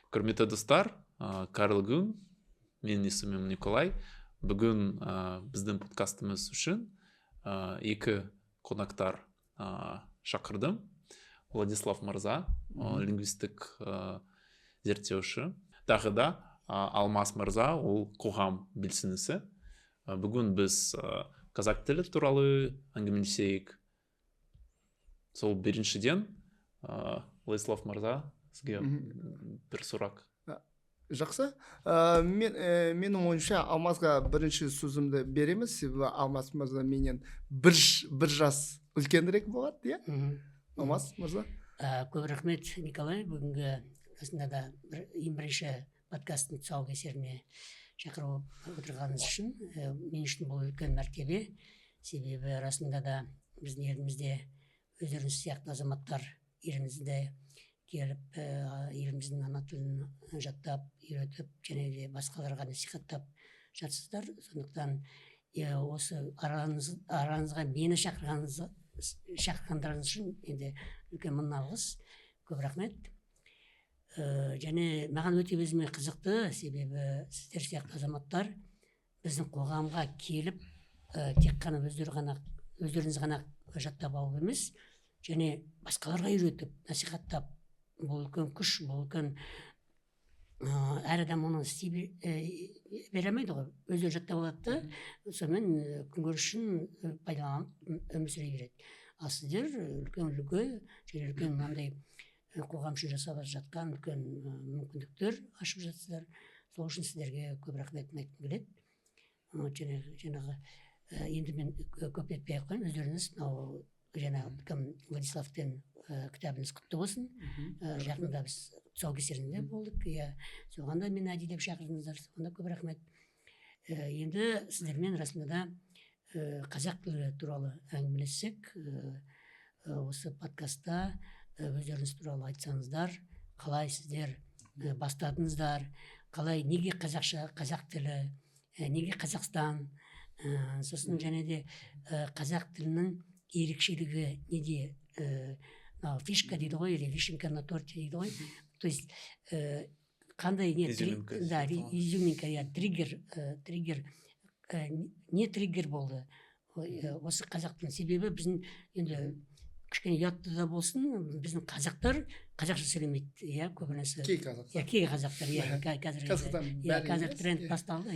Құрметті достар, Карл Гун, менің есімім Николай. Бүгін біздің подкастымыз үшін екі қонақтар шақырдым. Владислав Мырза, лингвистік зерттеуші. Тағы да Алмас Мырза, ол қоғам белсендісі. Бүгін біз қазақ тілі туралы әңгімелесейік. Сол біріншіден, Владислав Мырза, сізге бір сұрақ. Жақсы. Менің ойымша Алмасқа бірінші сөзімді береміз, себебі Алмас мырза менен бір жас үлкенірек болады, иә? Алмас мырза. Көп рахмет, Николай. Бүгінгі осында да ең бірінші подкасттың тұсаукесеріне шақырып отырғаныңыз үшін мен үшін бұл үлкен мәртебе. Себебі расында да біздің елімізде өздеріңіз сияқты азаматтар елімізде келіп еліміздің ана тілін жаттап, үйретіп, және де басқаларға насихаттап жатсыздар. Сондықтан осы араңызға мені шақырғандарыңыз үшін енді үлкен мың алғыс. Көп рахмет. Және маған өте өзіме қызықты, себебі сіздер сияқты азаматтар біздің қоғамға келіп тек қана өздеріңіз ғана жаттап алу емес, және басқаларға үйретіп, насихаттап, бұл үлкен күш, бұл үлкен әр адам оны істей бере алмайды ғой, өздері жаттап алады да, сонымен күнкөріс үшін пайдаланып өмір сүре береді. Ал сіздер үлкен үлгі және үлкен мынандай қоғам үшін жасап жатқан үлкен мүмкіндіктер ашып жатсыздар. Сол үшін сіздерге көп рахметімді айтқым келеді. Жаңағы енді мен көп етпей ақ қояйын, өздеріңіз мынау жаңағы Владиславтен кітабыңыз құтты болсын. Жақында біз тұсаукесерінде болдық, соған да мені әдейілеп шақырдыңыздар, соған да көп рахмет. Енді сіздермен расында да қазақ тілі туралы әңгімелессек, осы подкастта өздеріңіз туралы айтсаңыздар, қалай сіздер бастадыңыздар, қалай, неге қазақ тілі, неге Қазақстан, сосын және де қазақ тілінің ерекшелігі неде, фишка дейді ғой, или вишенка на торте дейді ғой. То есть қандай изюминка, триггер, не триггер болды осы қазақтың. Себебі біздің енді кішкене ұятты да болсын, біздің қазақтар қазақша сөйлемейді, көбінесе. Кей қазақтар, қазір тренд басталды,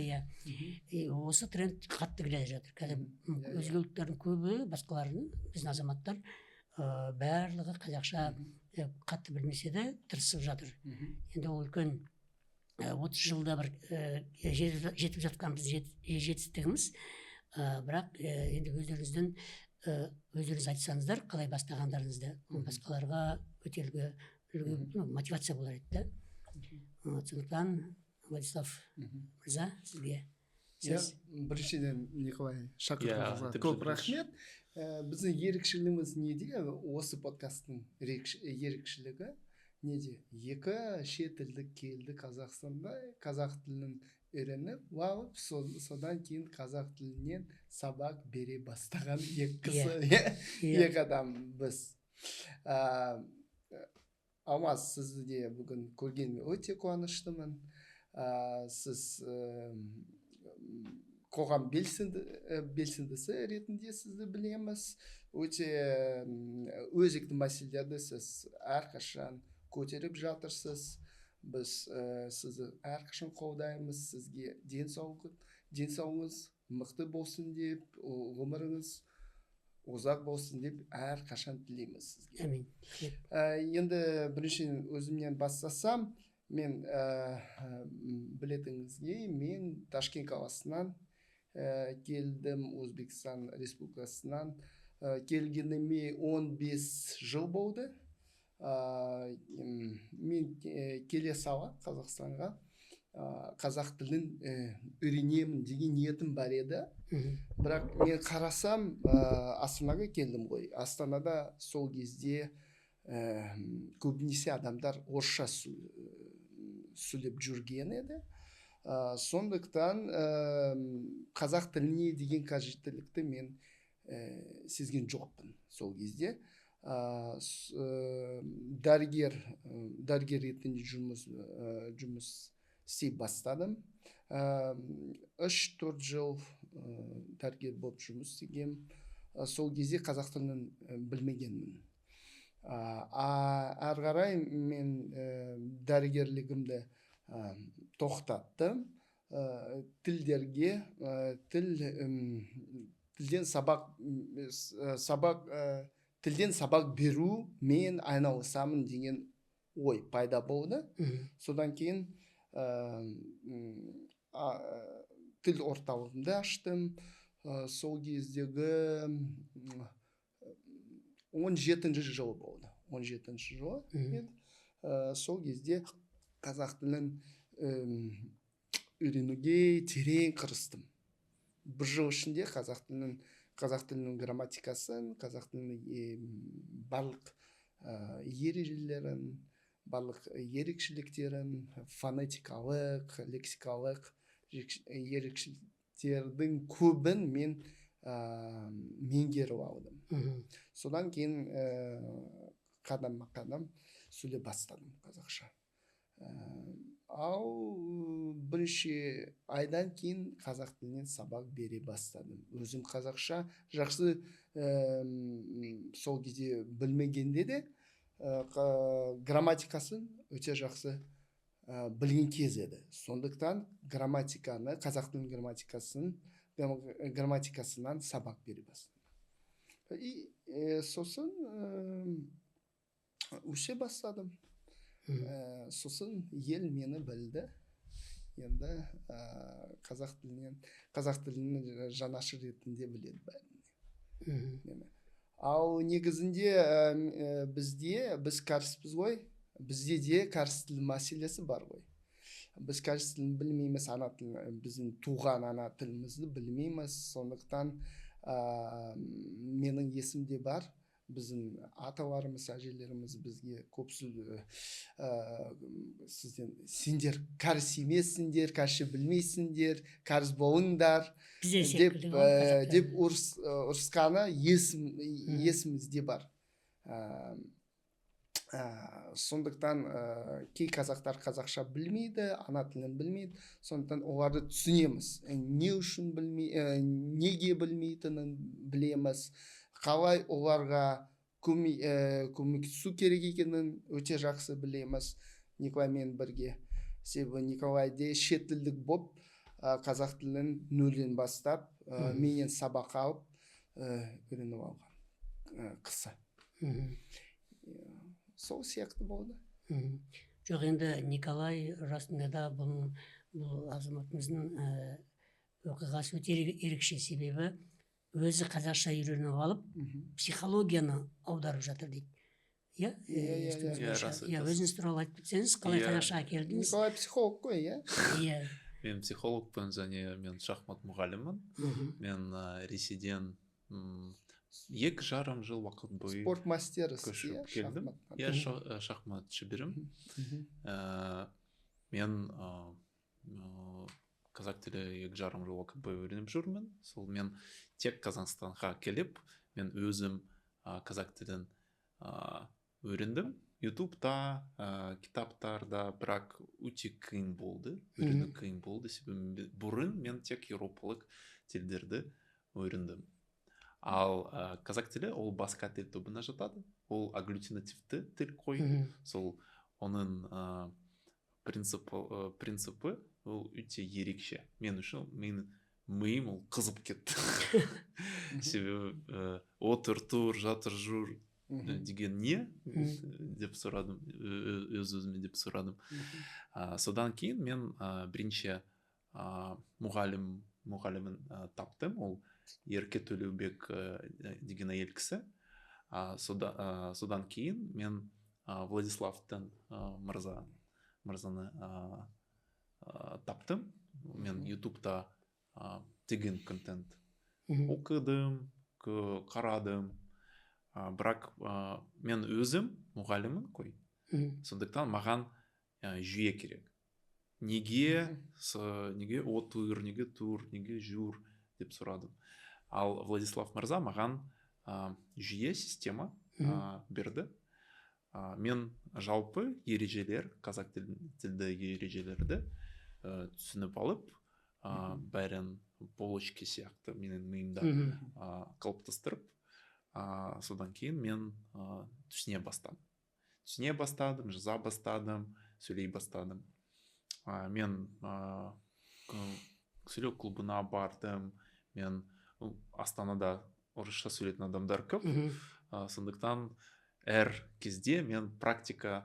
осы тренд қатты келе жатыр. Қазір өзге ұлттардың көбі, басқалардың, біздің азаматтар барлығы қазақша қатты білмесе де тырысып жатыр. Енді ол үлкен 30 жылда бір жетіп жатқан біз жетістігіміз, бірақ енді өздеріңіз айтсаңыздар, қалай бастағандарыңызды, басқаларға өте мотивация болар еді да. Сондықтан Владислав мырза, сізге сөз. Біріншіден Николай шақырғаныңызға көп рахмет. Біздің ерекшелігіміз неде? Осы подкасттың ерекшелігі неде? Екі шетелдік келді Қазақстанда, қазақ тілін үйреніп, содан кейін қазақ тілінен сабақ бере бастаған екі адам біз. Алмас, сізді де бүгін көргеніме өте қуаныштымын. Сіз қоғам белсендісі ретінде сізді білеміз. Өте өзекті мәселелерді сіз әрқашан көтеріп жатырсыз. Біз сізді әрқашан қолдаймыз. Сізге денсаулығыңыз мықты болсын деп, ғұмырыңыз ұзақ болсын деп әрқашан тілейміз сізге. Амин. Енді біріншіден өзімнен бастасам, мен білетіңізге, мен Ташкент қаласынан келдім, Өзбекстан Республикасынан. Келгеніме 15 жыл болды. Мен келе сала Қазақстанға қазақ тілін үйренемін деген ниетім бар еді. Бірақ мен қарасам, Астанаға келдім ғой. Астанада сол кезде көбінесе адамдар орысша сөйлеп жүрген еді. Сондықтан қазақ тіліне деген қажеттілікті мен сезген жоқпын сол кезде. дәрігер ретінде жұмыс істей бастадым. 3-4 жыл дәрігер болып жұмыс істегем. Сол кезде қазақ тілін білмегенмін. Ары қарай мен дәрігерлігімді тоқтаттым. Тілден сабақ беру мен айналысамын деген ой пайда болды. Содан кейін тіл орталығымды аштым. Сол кездегі 17-ші жыл болды. 17-ші жылы мен сол кезде қазақ тілін үйренуге терең кірістім. 1 жыл ішінде қазақ тілінің грамматикасын, қазақ тілінің барлық ережелерін, барлық ерекшеліктерін, фонетикалық, лексикалық ерекшеліктердің көбін мен меңгеріп алдым. Содан кейін қадам сөйлей бастадым қазақша. Ал бірінші айдан кейін қазақ тілінен сабақ бере бастадым. Өзім қазақша жақсы сол кезде білмегенде де грамматикасын өте жақсы білген кез еді. Сондықтан қазақ тілінің грамматикасынан сабақ бере бастадым. Сосын өсе бастадым. Сосын ел мені білді. Енді қазақ тілінің жанашыр ретінде біледі бәрін. Ал негізінде біз кәріспіз ғой. Бізде де кәріс тіл мәселесі бар ғой. Біз кәріс тілін білмейміз, біздің туған ана тілімізді білмейміз. Сондықтан менің есімде бар. Біздің аталарымыз, әжелеріміз бізге сендер кәріс емессіңдер, кәрісше білмейсіңдер, кәріс болыңдар деп ұрысқаны есімізде бар. Сондықтан кей қазақтар қазақша білмейді, ана тілін білмейді. Сондықтан оларды түсінеміз. Неге білмейтінін білеміз. Қалай оларға көмектесу керек екенін өте жақсы білеміз. Николаймен бірге. Себебі Николайде шет тілдік болып, қазақ тілін нөлден бастап, менен сабақ алып, үйреніп алған қысы. Сол сияқты болды. Жоқ, енді Николай расында да бұл азаматымыздың оқиғасы өте ерекше, себебі өзі қазақша үйреніп алып, психологияны аударып жатыр дейді. Өзіңіз туралы айтып кетсеңіз, қалай қазақшаға келдіңіз? Николай психолог қой, иә? Мен психологпын және мен шахмат мұғаліммін. Мен Ресейден 2,5 жыл уақыт бойы спорт мастері көшіп келдім. Шахмат шеберім. Мен қазақ тілі 2,5 жыл уақыт бойы үйреніп жүрмін. Сол мен тек Қазақстанға келіп, мен өзім қазақ тілін үйрендім. Ютубта, кітаптарда, бірақ өте қиын болды. Үйрену қиын болды. Себебі бұрын мен тек еуропалық тілдерді үйрендім. Ал қазақ тілі ол басқа тіл тобына жатады. Ол агглютинативті тіл қой. Сол оның принципі ол өте ерекше. Мен үшін менің миым ол қызып кетті. Себебі отыр, тұр, жатыр, жүр деген не деп сұрадым, өз-өзіме деп сұрадым. Содан кейін мен бірінші мұғалімін таптым. Ол Ерке Төлеубек деген әйел кісі. Содан кейін мен Владиславтан мырзаны таптым. Мен ютубта тегін контент оқыдым, қарадым. Бірақ мен өзім мұғалімін қой. Сондықтан маған жүйе керек. Неге отыр, неге тұр, неге жүр деп сұрадым. Ал Владислав мырза маған жүйе, система берді. Мен жалпы ережелер, қазақ тілді ережелерді түсініп алып, бәрін полочка сияқты менің миымда қалыптастырып, содан кейін мен түсіне бастадым, жаза бастадым, сөйлей бастадым. Мен сөйлеу клубына бардым, мен Астанада орысша сөйлейтін адамдар көп, сондықтан әр кезде мен практика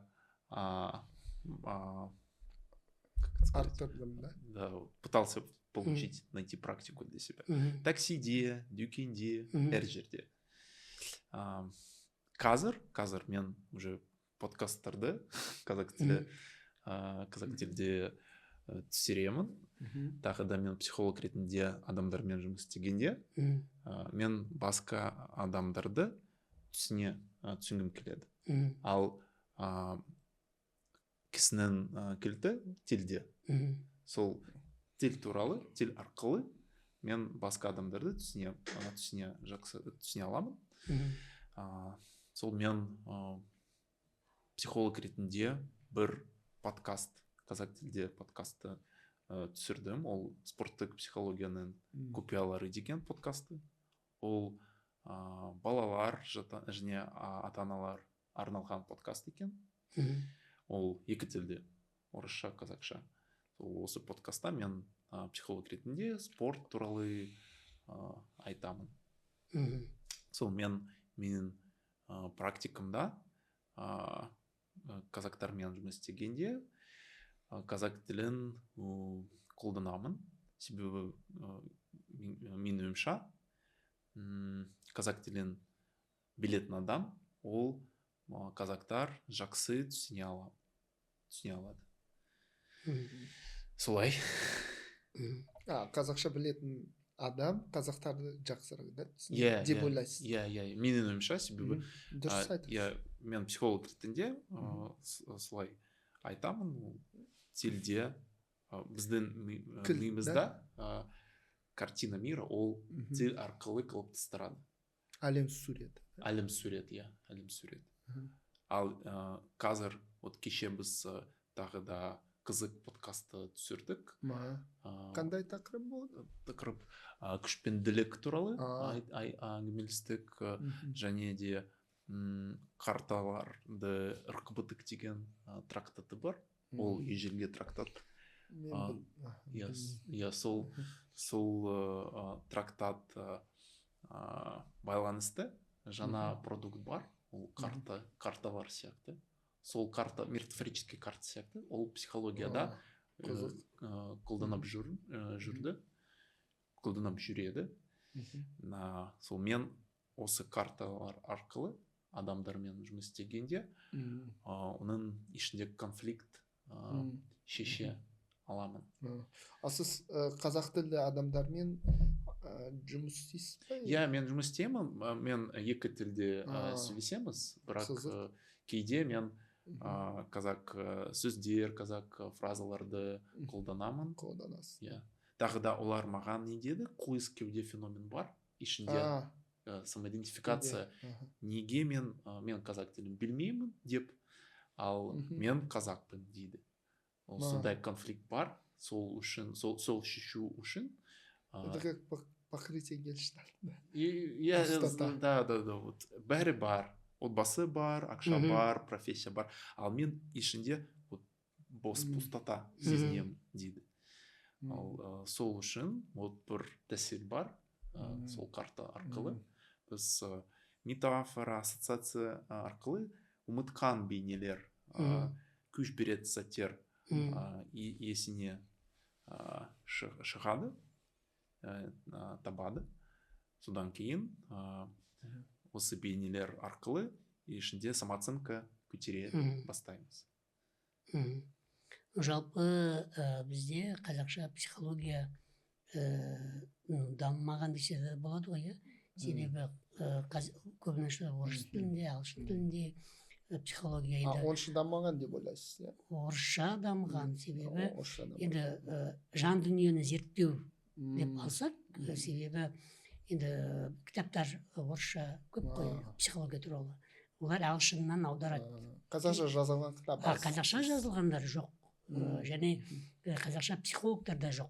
арттырдым, да, пытался получить, найти практику для себя. Таксиде, дүкенде, әр жерде. Қазір мен уже подкасттарды қазақ тілде түсіремін. Тағы да мен психолог ретінде адамдармен жұмыс істегенде, мен басқа адамдарды түсінгім келеді. Ал кісінің кілті тілде. Сол тіл туралы, тіл арқылы мен басқа адамдарды түсіне аламын. Сол мен психолог ретінде бір подкаст, қазақ тілде подкастты түсірдім. Ол спорттық психологияның құпиялары деген подкасты. Ол балалар және ата-аналар арналған подкаст екен. Ол екі тілде, орысша, қазақша. Осы подкастта мен психолог ретінде спорт туралы айтамын. Сол менің практикамда қазақтармен жұмыс істегенде қазақ тілін қолданамын. Себебі менің ойымша қазақ тілін білетін адам, ол қазақтар жақсы түсіне алады. Солай. Қазақша білетін адам қазақтарды жақсырақ деп ойлайсыз. Менің ойымша, себебі дұрыс айтасыз. мен психолог ретінде солай айтамын. Тілде біздің миымызда картина мира ол тіл арқылы қалыптастырады. Әлем сурет. Әлем сурет. Ал қазір кеше біз тағы да қызық подкасты түсірдік. Қандай тақырып болды? Тақырып күшпенділік туралы әңгімелестік, және де карталарды РКБТ деген трактаты бар. Ол ежелгі трактат. Сол трактат байланысты жаңа продукт бар. Ол карталар сияқты. Сол карта, метафорический карта сияқты. Ол психологияда қолданып жүреді. Сол мен осы карталар арқылы адамдармен жұмыс істегенде, оның ішіндегі конфликт шеше аламын. Сіз қазақ тілді адамдармен жұмыс істейсіз бе? Мен жұмыс істеймін. Мен екі тілде сөйлесеміз, бірақ кейде мен қазақ сөздер, қазақ фразаларды қолданамын. Тағы да олар маған не деді? Қуыс кеуде феномен бар. Ішінде самоидентификация. Неге мен қазақ тілін білмеймін деп, ал мен қазақпын дейді. Сондай конфликт бар. Сол шешу үшін. Это как покрытие гельштальта. Да. Бәрі бар. Отбасы бар, ақша бар, профессия бар. Ал мен ішінде бос пустота сезінемін дейді. Ал сол үшін бір тәсіл бар. Сол карта арқылы біз метафора, ассоциация арқылы ұмытқан бейнелер, күш беретін сәттер есіне шығады, табады. Содан кейін осы бейнелер арқылы ішінде самооценка көтере бастаймыз. Жалпы бізде қазақша психология дамымаған десе де болады ғой, себебі көбінесе орыс тілінде, ағылшын тілінде психология енді. Орысша дамымаған деп ойлайсыз, Орысша дамыған, себебі енді жан дүниені зерттеу деп алсақ, себебі енді кітаптар орысша көп қой психология туралы. олар ағылшыннан аударады. Қазақша жазылған кітап аз. Қазақша жазылғандар жоқ. Және қазақша психологтар да жоқ.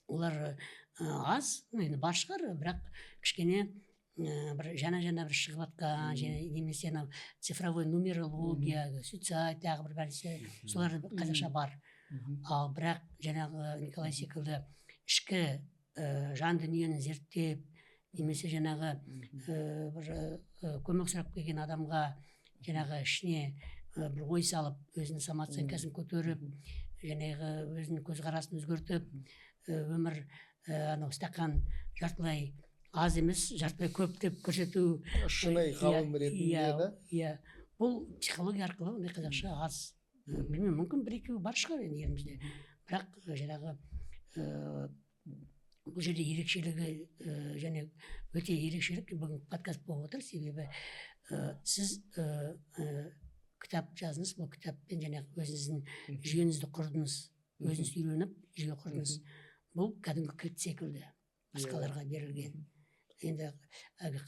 Олар аз, енді бар шығар, бірақ кішкене бір жаңа бір шығып жатқан, немесе анау цифровой нумерология, суицид тағы бір нәрсе, солар қазақша бар. Ал бірақ жаңағы Николай секілді ішкі жан дүниені зерттеп, немесе жаңағы бір көмек сұрап келген адамға жаңағы ішіне бір ой салып, өзінің самооценкасын көтеріп, жаңағы өзінің көзқарасын өзгертіп, өмір анау стакан жартылай аз емес, жартылай көп деп көрсету. Шынайы ғалым ретінде да. Иә, бұл психология арқылы ондай қазақша аз. Білмеймін, мүмкін бір-екеу бар шығар енді елімізде. Бірақ жаңағы бұл жерде ерекшелігі және өте ерекшелік бүгін подкаст болып отыр, себебі сіз кітап жаздыңыз, бұл кітаппен жаңағы өзіңіздің жүйеңізді құрдыңыз, өзіңіз үйреніп жүйе құрдыңыз. Бұл кәдімгі кілт секілді басқаларға берілген. Енді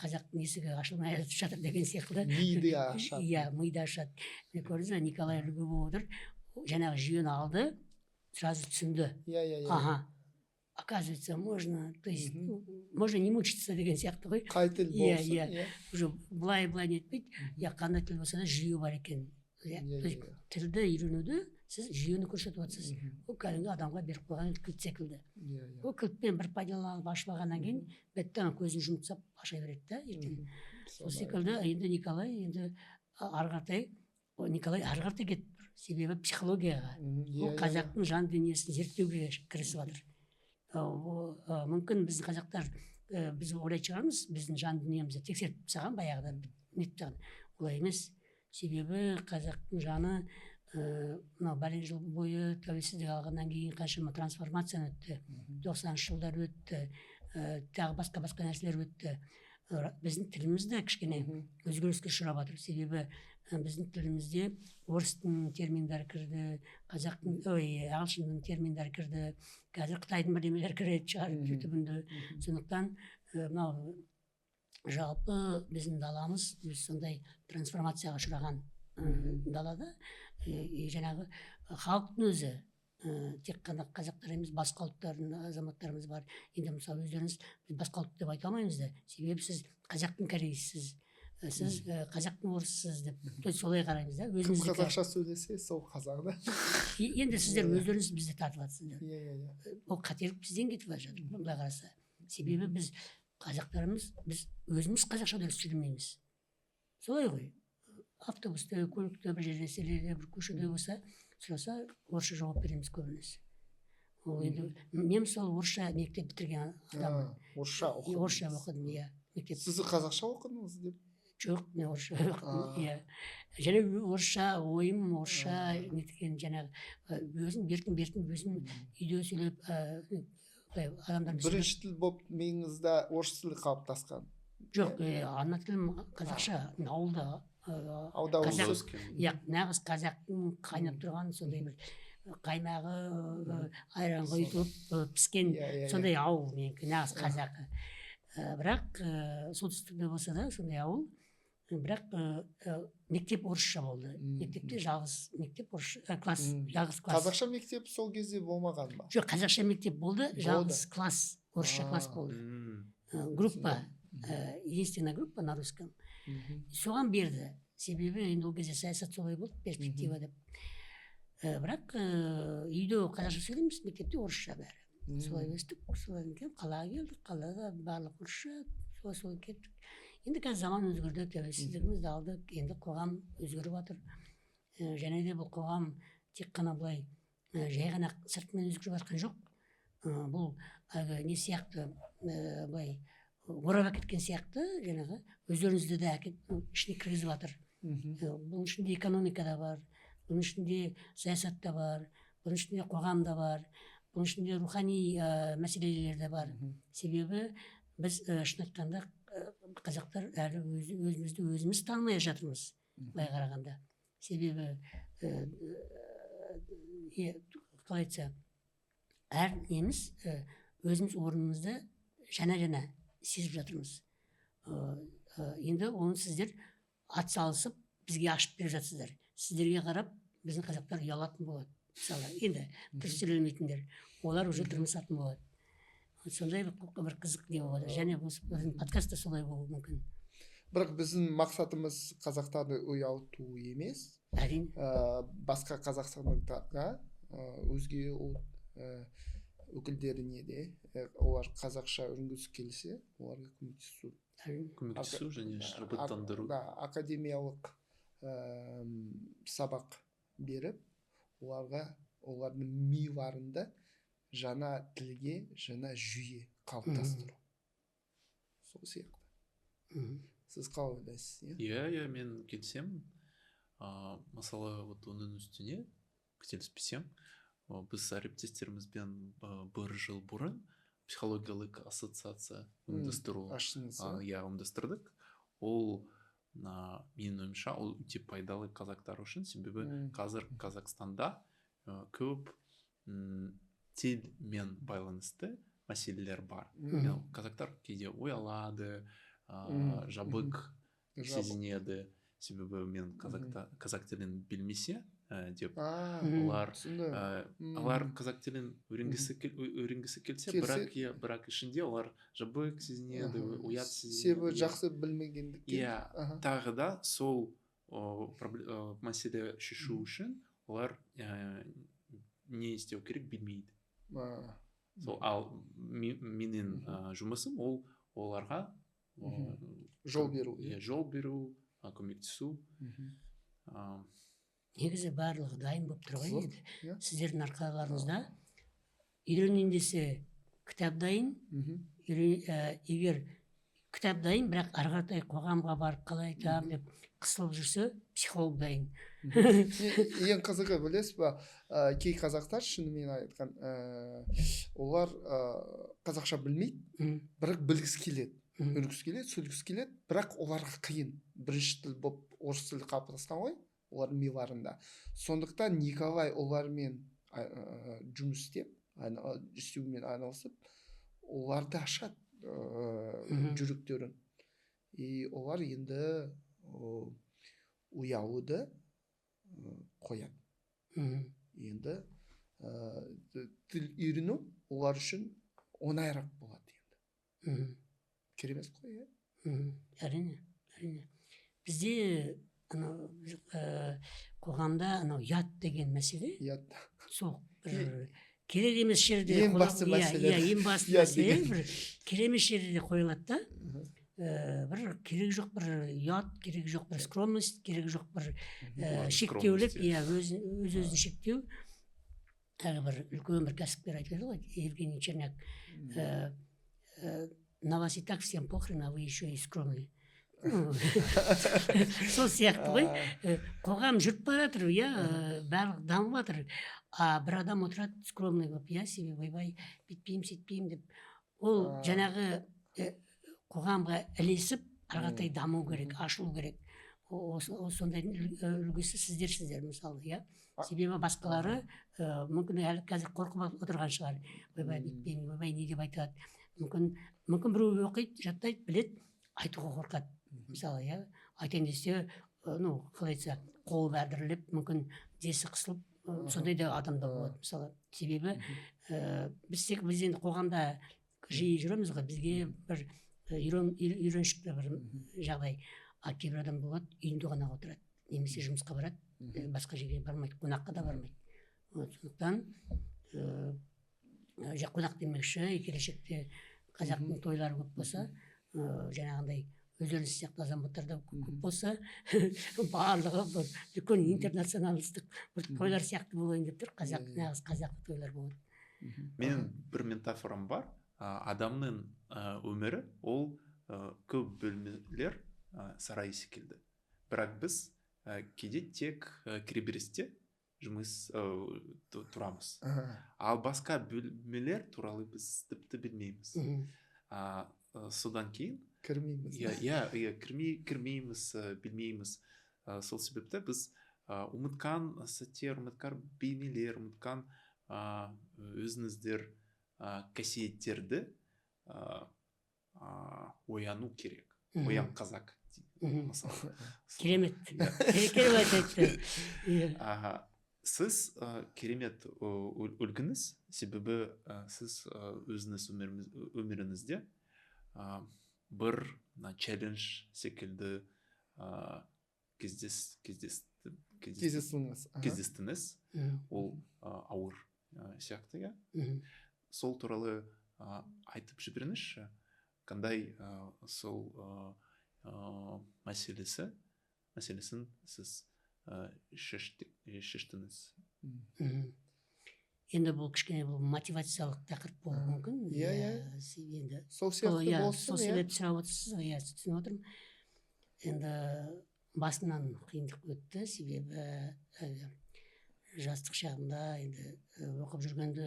қазақтың есігі ашылмай жатыр деген секілді. Миды ашады. Иә, миды ашады. Көрдіңіз бе, Николай үлгі болып отыр. Жаңағы жүйені алды, сразу түсінді. Ага, оказывается, можно, то есть, можно не мучиться деген сияқты ғой. Қай тіл болсын. Уже былай не етпейді. Қандай тіл болса да жүйе бар екен. Тілді үйренуді сіз жүйені көрсетіп отырсыз. Ол кәдімгі адамға беріп қойған кілт секілді. Ол кілтпен бір пайдаланып ашып алғаннан кейін беттен көзін жұмып тастап аша береді да ертең. Сол секілді енді Николай енді ары қаратай кетіп тұр. Себебі психологияға, ол қазақтың жан дүниесін зерттеуге кірісіп жатыр. Мүмкін біздің қазақтар біз ойлайтын шығармыз, біздің жан дүниемізді тексеріп тастаған баяғыда. Олай емес. Себебі қазақтың жаны мынау бәлен жыл бойы тәуелсіздік алғаннан кейін қаншама трансформацияны өтті. 90-шы жылдар өтті, тағы басқа нәрселер өтті. Біздің тіліміз де кішкене өзгеріске ұшырап жатыр. Себебі біздің тілімізде орыстың терминдері кірді, ағылшынның терминдері кірді, қазір Қытайдың бірдемелері кіреді шығар түбінде. Сондықтан мынау жалпы біздің даламыз сондай трансформацияға ұшыраған далада. Жаңағы халықтың өзі тек қана қазақтар емес, басқа ұлттардың азаматтарымыз бар. Енді мысалы өздеріңіз басқа ұлт деп айта алмаймыз да, себебі сіз қазақтың корейсіз, сіз қазақтың орыссыз деп солай қараймыз да. Кім қазақша сөйлесе сол қазақ да. Енді сіздер өздеріңіз бізді тартып жатсыздар. Ол қателік бізден кетіп жатыр былай қараса. Себебі біз қазақтарымыз, біз өзіміз қазақша дұрыс сөйлемейміз. Солай ғой. Автобусте, көлікте, бір жерде селеде, бір көшеде болса, сұраса орысша жауап береміз көбінесе. Мен мысалы орысша мектеп бітірген адаммын. Орысша оқыдым, иә. Сіз қазақша оқыдыңыз деп? Жоқ, мен орысша оқыдым, иә. Және орысша ойым, орысша неткен жаңағы өзім бертін өзім үйде сөйлеп адамдар. Бірінші тіл болып миыңызда орыс тілі қалыптасқан? Жоқ, ана тілім қазақша, ауылда. Нағыз қазақтың қайнап тұрған сондай бір қаймағы айран құйылып піскен сондай ауыл менікі, нағыз қазақы. Бірақ солтүстікте болса да сондай ауыл, бірақ мектеп орысша болды. Мектепте жалғыз мектеп орысша класс, жалғыз класс. Қазақша мектеп сол кезде болмаған ба? Жоқ, қазақша мектеп болды, жалғыз класс, орысша класс болды. Группа, единственная группа на русском. Соған берді. Себебі енді ол кезде саясат солай болды, перспектива деп. Бірақ үйде қазақша сөйлейміз, мектепте орысша бәрі. Солай өстік, солай қалаға келдік, қалада барлық орысша, солай кеттік. Енді қазір заман өзгерді, тәуелсіздігімізді алдық, енді қоғам өзгеріп жатыр. Және де бұл қоғам тек қана былай жай ғана сыртымен өзгеріп жатқан жоқ. Бұл не сияқты былай орап әкеткен сияқты, жаңағы өздеріңізді де ішіне кіргізіп жатыр. Бұның ішінде экономика да бар, бұның ішінде саясат та бар, бұның ішінде қоғам да бар, бұның ішінде рухани мәселелер де бар. Себебі біз шын айтқанда қазақтар әлі өзімізді өзіміз танымай жатырмыз былай қарағанда. Себебі қалай айтса, әр неміз өзіміз орнымызды жаңа сезіп жатырмыз. Енді оны сіздер ат салысып бізге ашып беріп жатсыздар. Сіздерге қарап біздің қазақтар ұялатын болады. Мысалы, енді дұрыс сөйлемейтіндер, олар уже тырмысатын болады. Сондай бір қызық не болады. Және біздің подкастта солай болуы мүмкін. Бірақ біздің мақсатымыз қазақтарды ұялту емес. Әрине. Басқа қазақстандықтарға, өзге ұлт өкілдеріне де олар қазақша үйренгісі келсе, оларға көмектесу және шабыттандыру. Академиялық сабақ беріп, олардың миларында жаңа тілге, жаңа жүйе қалыптастыру. Сол сияқты. Сіз қалай ойлайсыз? Иә, мен келсем. Мысалы, оның үстіне қателеспесем, біз әріптестерімізбен бір жыл бұрын психологиялық ассоциация ұйымдастырдық. Ол менің ойымша ол өте пайдалы қазақтар үшін, себебі қазір Қазақстанда көп тілмен байланысты мәселелер бар. Қазақтар кейде оялады, жабық сезінеді, себебі мен қазақ тілін білмесе деп олар қазақ тілін үйренгісі келсе, бірақ ішінде олар жабық сезінеді, ұят сезінеді. Себебі жақсы білмегендіктен. Тағы да сол мәселе шешу үшін олар не істеу керек білмейді. Ал менің жұмысым ол оларға жол беру, көмектесу. Негізі барлығы дайын болып тұр ғой енді. Сіздердің арқаларыңызда үйренейін десе кітап дайын. Егер кітап дайын, бірақ ары қаратай қоғамға барып қалай айтамын деп қысылып жүрсе, психолог дайын. Ең қызығы білесіз ба, кей қазақтар шынымен айтқан, олар қазақша білмейді, бірақ білгісі келеді. Сөйлегісі келеді, бірақ оларға қиын. Бірінші тіл болып орыс тілі қалыптасқан ғой, олардың миларында. Сондықтан Николай олармен жұмыс істеумен айналысып, оларды ашады жүректерін. Олар енді ұялуды қояды. Енді тіл үйрену олар үшін оңайырақ болады енді. Керемет қой, Әрине. Бізде қоғамда ұят деген мәселе. Сол бір керек емес жерде ең басты мәселе бір керек емес жерде қойылады да. Бір керек жоқ бір ұят, керек жоқ бір скромность, керек жоқ бір шектеулік, өз-өзін шектеу. Тағы бір үлкен бір кәсіпкер айтып еді ғой, Евгений Черняк. На вас и так всем похрен, а вы еще и скромный. Сол сияқты ғой. Қоғам жүріп бара жатыр, барлық дамып жатыр. Бір адам отырады скромный болып, себебі ойбай бүйтпеймін, сөйтпеймін деп. Ол жаңағы қоғамға ілесіп, ары қаратай даму керек, ашылу керек. Сондайдың үлгісі сіздерсіздер мысалы, себебі басқалары мүмкін әлі қазір қорқып отырған шығар. Ойбай бүйтпеймін, ойбай не деп айтады. Мүмкін біреу оқиды, жаттайды, біледі, айтуға қорқады. Мысалы, айтайын десе, қалай айтса, қолы бәрдіріліп, мүмкін десі қысылып, сондай да адамда болады. Мысалы, себебі біз енді қоғамда жиі жүреміз ғой, бізге бір үйреншікті бір жағдай. Кейбір адам болады, үйінде ғана отырады, немесе жұмысқа барады, басқа жерге бармайды, қонаққа да бармайды. Сондықтан қонақ демекші, келешекте қазақтың тойлары көп болса, жаңағындай өздеріңіз сияқты азаматтарда көп болса, барлығы бір үлкен интернационалистік бір тойлар сияқты болайын деп тұр, нағыз қазақы тойлар болады. Менің бір метафорам бар. Адамның өмірі ол көп бөлмелер сарай секілді. Бірақ біз кейде тек кіреберісте жұмыс тұрамыз. Ал басқа бөлмелер туралы біз тіпті білмейміз. Содан кейін кірмейміз, білмейміз. Сол себепті біз ұмытқан сәттер, ұмытқан бейнелер, ұмытқан өзіңіздер қасиеттерді ояну керек. Оян қазақ мысалы. Керемет. Керемет айтты. Сіз керемет үлгіңіз, себебі сіз өзіңіз өміріңізде бір челлендж секілді кездестіңіз. Ол ауыр сияқты, иә? Сол туралы айтып жіберіңізші, қандай сол мәселесін сіз шештіңіз. Енді бұл кішкене бұл мотивациялық тақырып болуы мүмкін. Енді сол сияқты болсын. Сол себепті сұрап отырсыз, түсініп отырмын. Енді басынан қиындық өтті, себебі жастық шағымда енді оқып жүргенде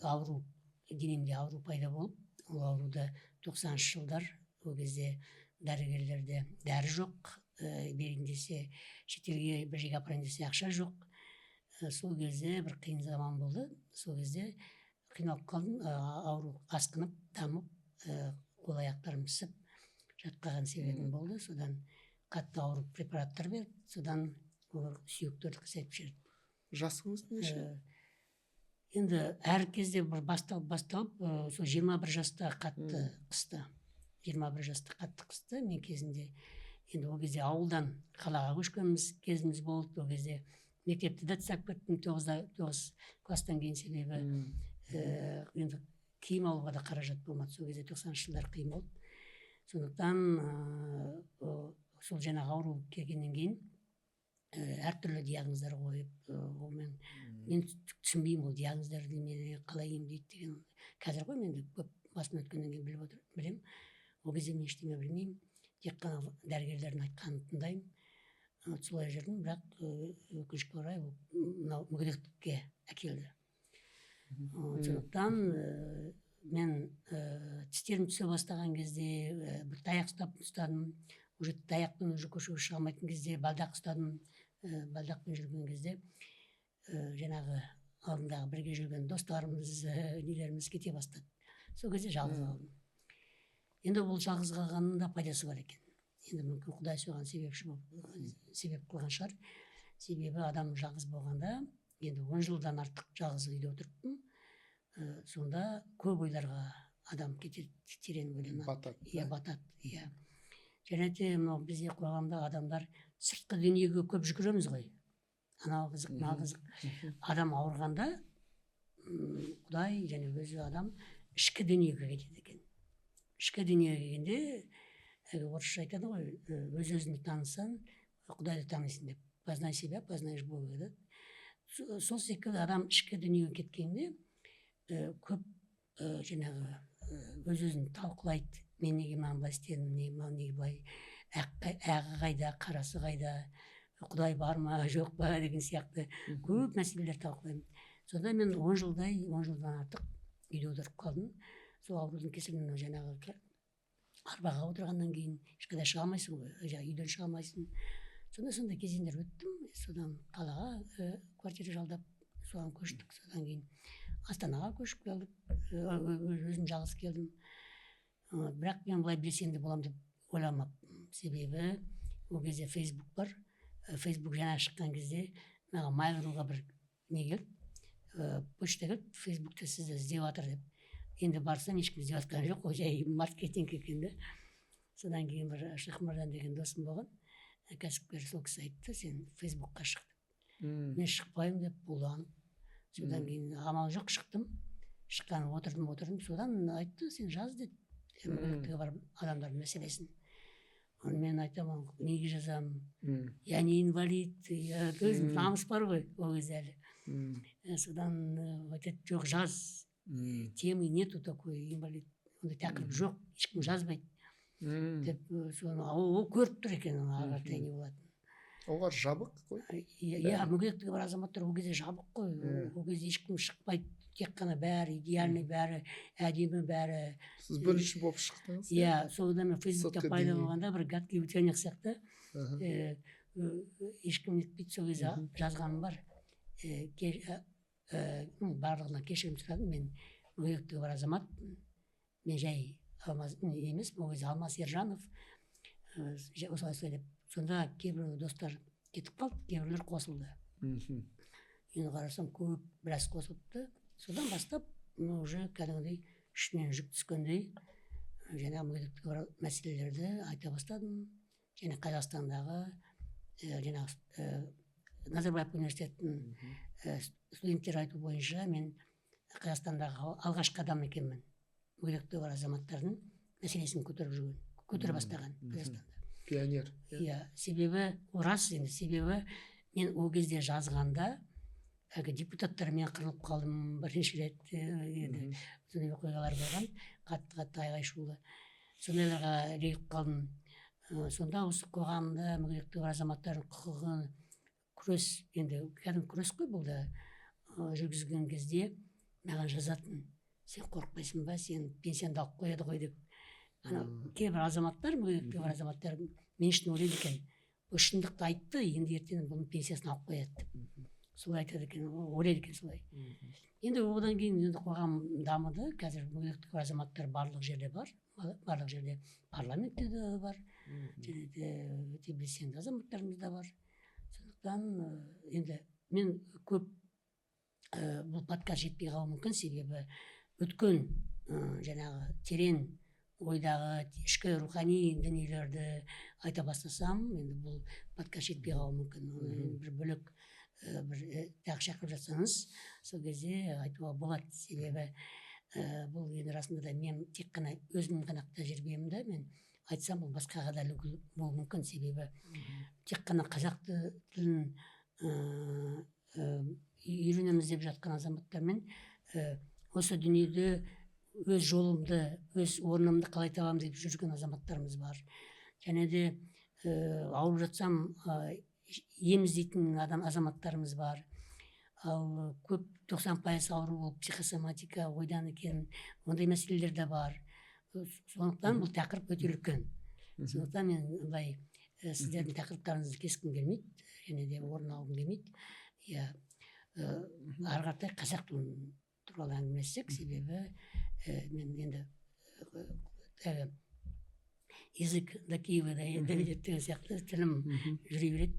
ауру, денемде ауру пайда болып, ол ауруды 90-шы жылдар, ол кезде дәрігерлерде дәрі жоқ, берейін десе шетелге бір жерге апарайын десе ақша жоқ. Сол кезде бір қиын заман болды. Сол кезде қиналып қалдым, ауру асқынып, дамып, қол аяқтарым ісіп жатқаған себебім болды. Содан қатты ауырып препараттар беріп, содан сүйектерді қысайтып жіберді. Жасыңыз неше? Енді әр кезде бір басталып, сол 21 жаста қатты қысты. 21 жаста қатты қысты. Мен кезінде, енді ол кезде ауылдан қалаға көшкеніміз кезіміз болды. Ол кезде мектепті де тастап кеттім 9 класстан кейін, себебі енді киім алуға да қаражат болмады. Сол кезде 90-шы жылдар қиын болды. Сондықтан сол жаңағы ауру келгеннен кейін әртүрлі диагноздар қойып, мен түсінбеймін ол диагноздарды, мені қалай емдейді деген. Қазір ғой мен көп басын өткеннен кейін білемін. Ол кезде мен ештеңе білмеймін, тек қана дәрігерлердің айтқанын тыңдаймын. Солай жүрдім, бірақ өкінішке орай мынау мүгедектікке әкелді. Сондықтан мен тістерім түсе бастаған кезде бір таяқ ұстадым. Уже таяқпен уже көшеге шыға алмайтын кезде балдақ ұстадым. Балдақпен жүрген кезде жаңағы алдындағы бірге жүрген достарымыз, нелеріміз кете бастады. Сол кезде жалғыз қалдым. Енді бұл жалғыз қалғанның да пайдасы бар екен. Енді мүмкін Құдай соған себеп қылған шығар. Себебі адам жалғыз болғанда, енді 10 жылдан артық жалғыз үйде отырыппын. Сонда көп ойларға адам кетеді, терең ойланады. Батады. Және де мынау бізде қоғамда адамдар сыртқы дүниеге көп жүгіреміз ғой. Анау қызық, мынау қызық. Адам ауырғанда Құдай және өзі адам ішкі дүниеге кетеді екен. Ішкі дүниеге келгенде, орысша айтады ғой, өз-өзіңді танысаң, Құдайды танисың деп. Познай себя, познаешь Бога, да? Сол секілді адам ішкі дүниеге кеткенде көп жаңағы өз-өзін талқылайды. Мен неге мынаны былай істедім, неге былай, ағы қайда, қарасы қайда, Құдай бар ма, жоқ па деген сияқты көп мәселелер талқылаймын. Сонда мен 10 жылдан артық үйде отырып қалдым. Сол аурудың кесірінен жаңағы арбаға отырғаннан кейін ешқайда шыға алмайсың ғой, үйден шыға алмайсың. Сондай кезеңдер өттім. Содан қалаға квартира жалдап, соған көштік. Содан кейін Астанаға көшіп келдік. Өзім жалғыз келдім. Бірақ мен былай белсенді болам деп ойламаппын. Себебі ол кезде Facebook бар. Facebook жаңа шыққан кезде маған Mail.ru-ға бір не келді, почта келді, Facebook'та сізді іздеп жатыр деп. Енді барсам ешкім іздеп жатқан жоқ, жай маркетинг екен де. Содан кейін бір Шахмардан деген досым болған, кәсіпкер, сол кісі айтты, сен Facebook'қа шық деп. Мен шықпаймын деп буланып. Содан кейін амал жоқ, шықтым. Шыққан отырдым. Содан айтты, сен жаз деді. Мүгедектігі бар адамдардың мәселесін. Мен айтамын, неге жазамын? Я не инвалид, намыс бар ғой, ол кезде әлі. Содан айтады, жоқ, жаз. Темы нету такой, инвалид. Ондай тақырып жоқ, ешкім жазбайды. Деп, ол көріп тұр екен, ағартай не болатын. Олар жабық қой? Мүгедектігі бар азаматтар ол кезде жабық қой. Ол кезде ешкім шықпайды. Тек қана бәрі, идеальный бәрі, әдемі бәрі. Сіз бірінші болып шықтыңыз? Соғыда мен Фейсбукта пайда болғанда бір гадкий утенек сияқты. Ешкім нетпейді, сол кезде жазғаным бар. Барлығына кешірім сұрадым. Мен мүгедектігі бар азамат. Мен жай емес, ол кезде Алмас Ержанов, осылай сөйлеп. Сонда кейбір достар кетіп қалды, кейбіреулер қосылды. Енді қарасам көп біраз қосылыпты. Содан бастап уже кәдімгідей ішінен жүк түскендей жаңағы мүгедектігі бар мәселелерді айта бастадым. Және Қазақстандағы жаңағы Назарбаев университетінің студенттер айту бойынша мен Қазақстандағы алғашқы адам екенмін. Мүгедектігі бар азаматтардың мәселесін көтере бастаған Қазақстанда. Пионер. Иә, себебі рас енді, себебі мен ол кезде жазғанда депутаттармен қырылып қалдым бірінші рет, енді сондай оқиғалар болған, қатты айғай-шулы. Сондайларға регіп қалдым. Сонда осы қоғамда мүгедектігі бар азаматтардың құқығын күрес, енді кәдімгі күрес қой бұл да, жүргізген кезде маған жазатын: сен қорықпайсың ба, сен пенсияңды алып қояды ғой деп. Кейбір азаматтар, мүгедектігі бар азаматтар мен үшін ойлайды екен, бұл шындықты айтты, енді ертең бұның пенсиясын алып қояды деп. Солай айтады екен, ойлайды екен солай. Енді одан кейін енді қоғам дамыды. Қазір мүгедектігі бар азаматтар барлық жерде бар, барлық жерде парламентте де бар, және де өте белсенді азаматтарымыз да бар. Сондықтан енді мен көп бұл подкаст жетпей қалуы мүмкін, себебі өткен жаңағы терең ойдағы ішкі рухани дүниелерді айта бастасам, енді бұл подкаст жетпей қалуы мүмкін. Бір бөлек бір тағы шақырып жатсаңыз, сол кезде айтуға болады. Себебі бұл енді расында да мен тек қана өзімнің ғана тәжірибемді мен айтсам, бұл басқаға да үлгі болуы мүмкін. Себебі тек қана қазақ тілін үйренеміз деп жатқан азаматтармен осы дүниеде өз жолымды, өз орнымды қалай табамын деп жүрген азаматтарымыз бар. Және де ауырып жатсам ем іздейтін азаматтарымыз бар. Ал көп 90% ауру болып психосоматика ойдан екен, ондай мәселелер де бар. Сондықтан бұл тақырып өте үлкен. Сондықтан мен былай сіздердің тақырыптарыңызды кескім келмейді, және де орын алғым келмейді. Иә, ары қаратай қазақ тілін туралы әңгімелессек, себебі мен енді язык до Киева доведет деген сияқты тілім жүре береді,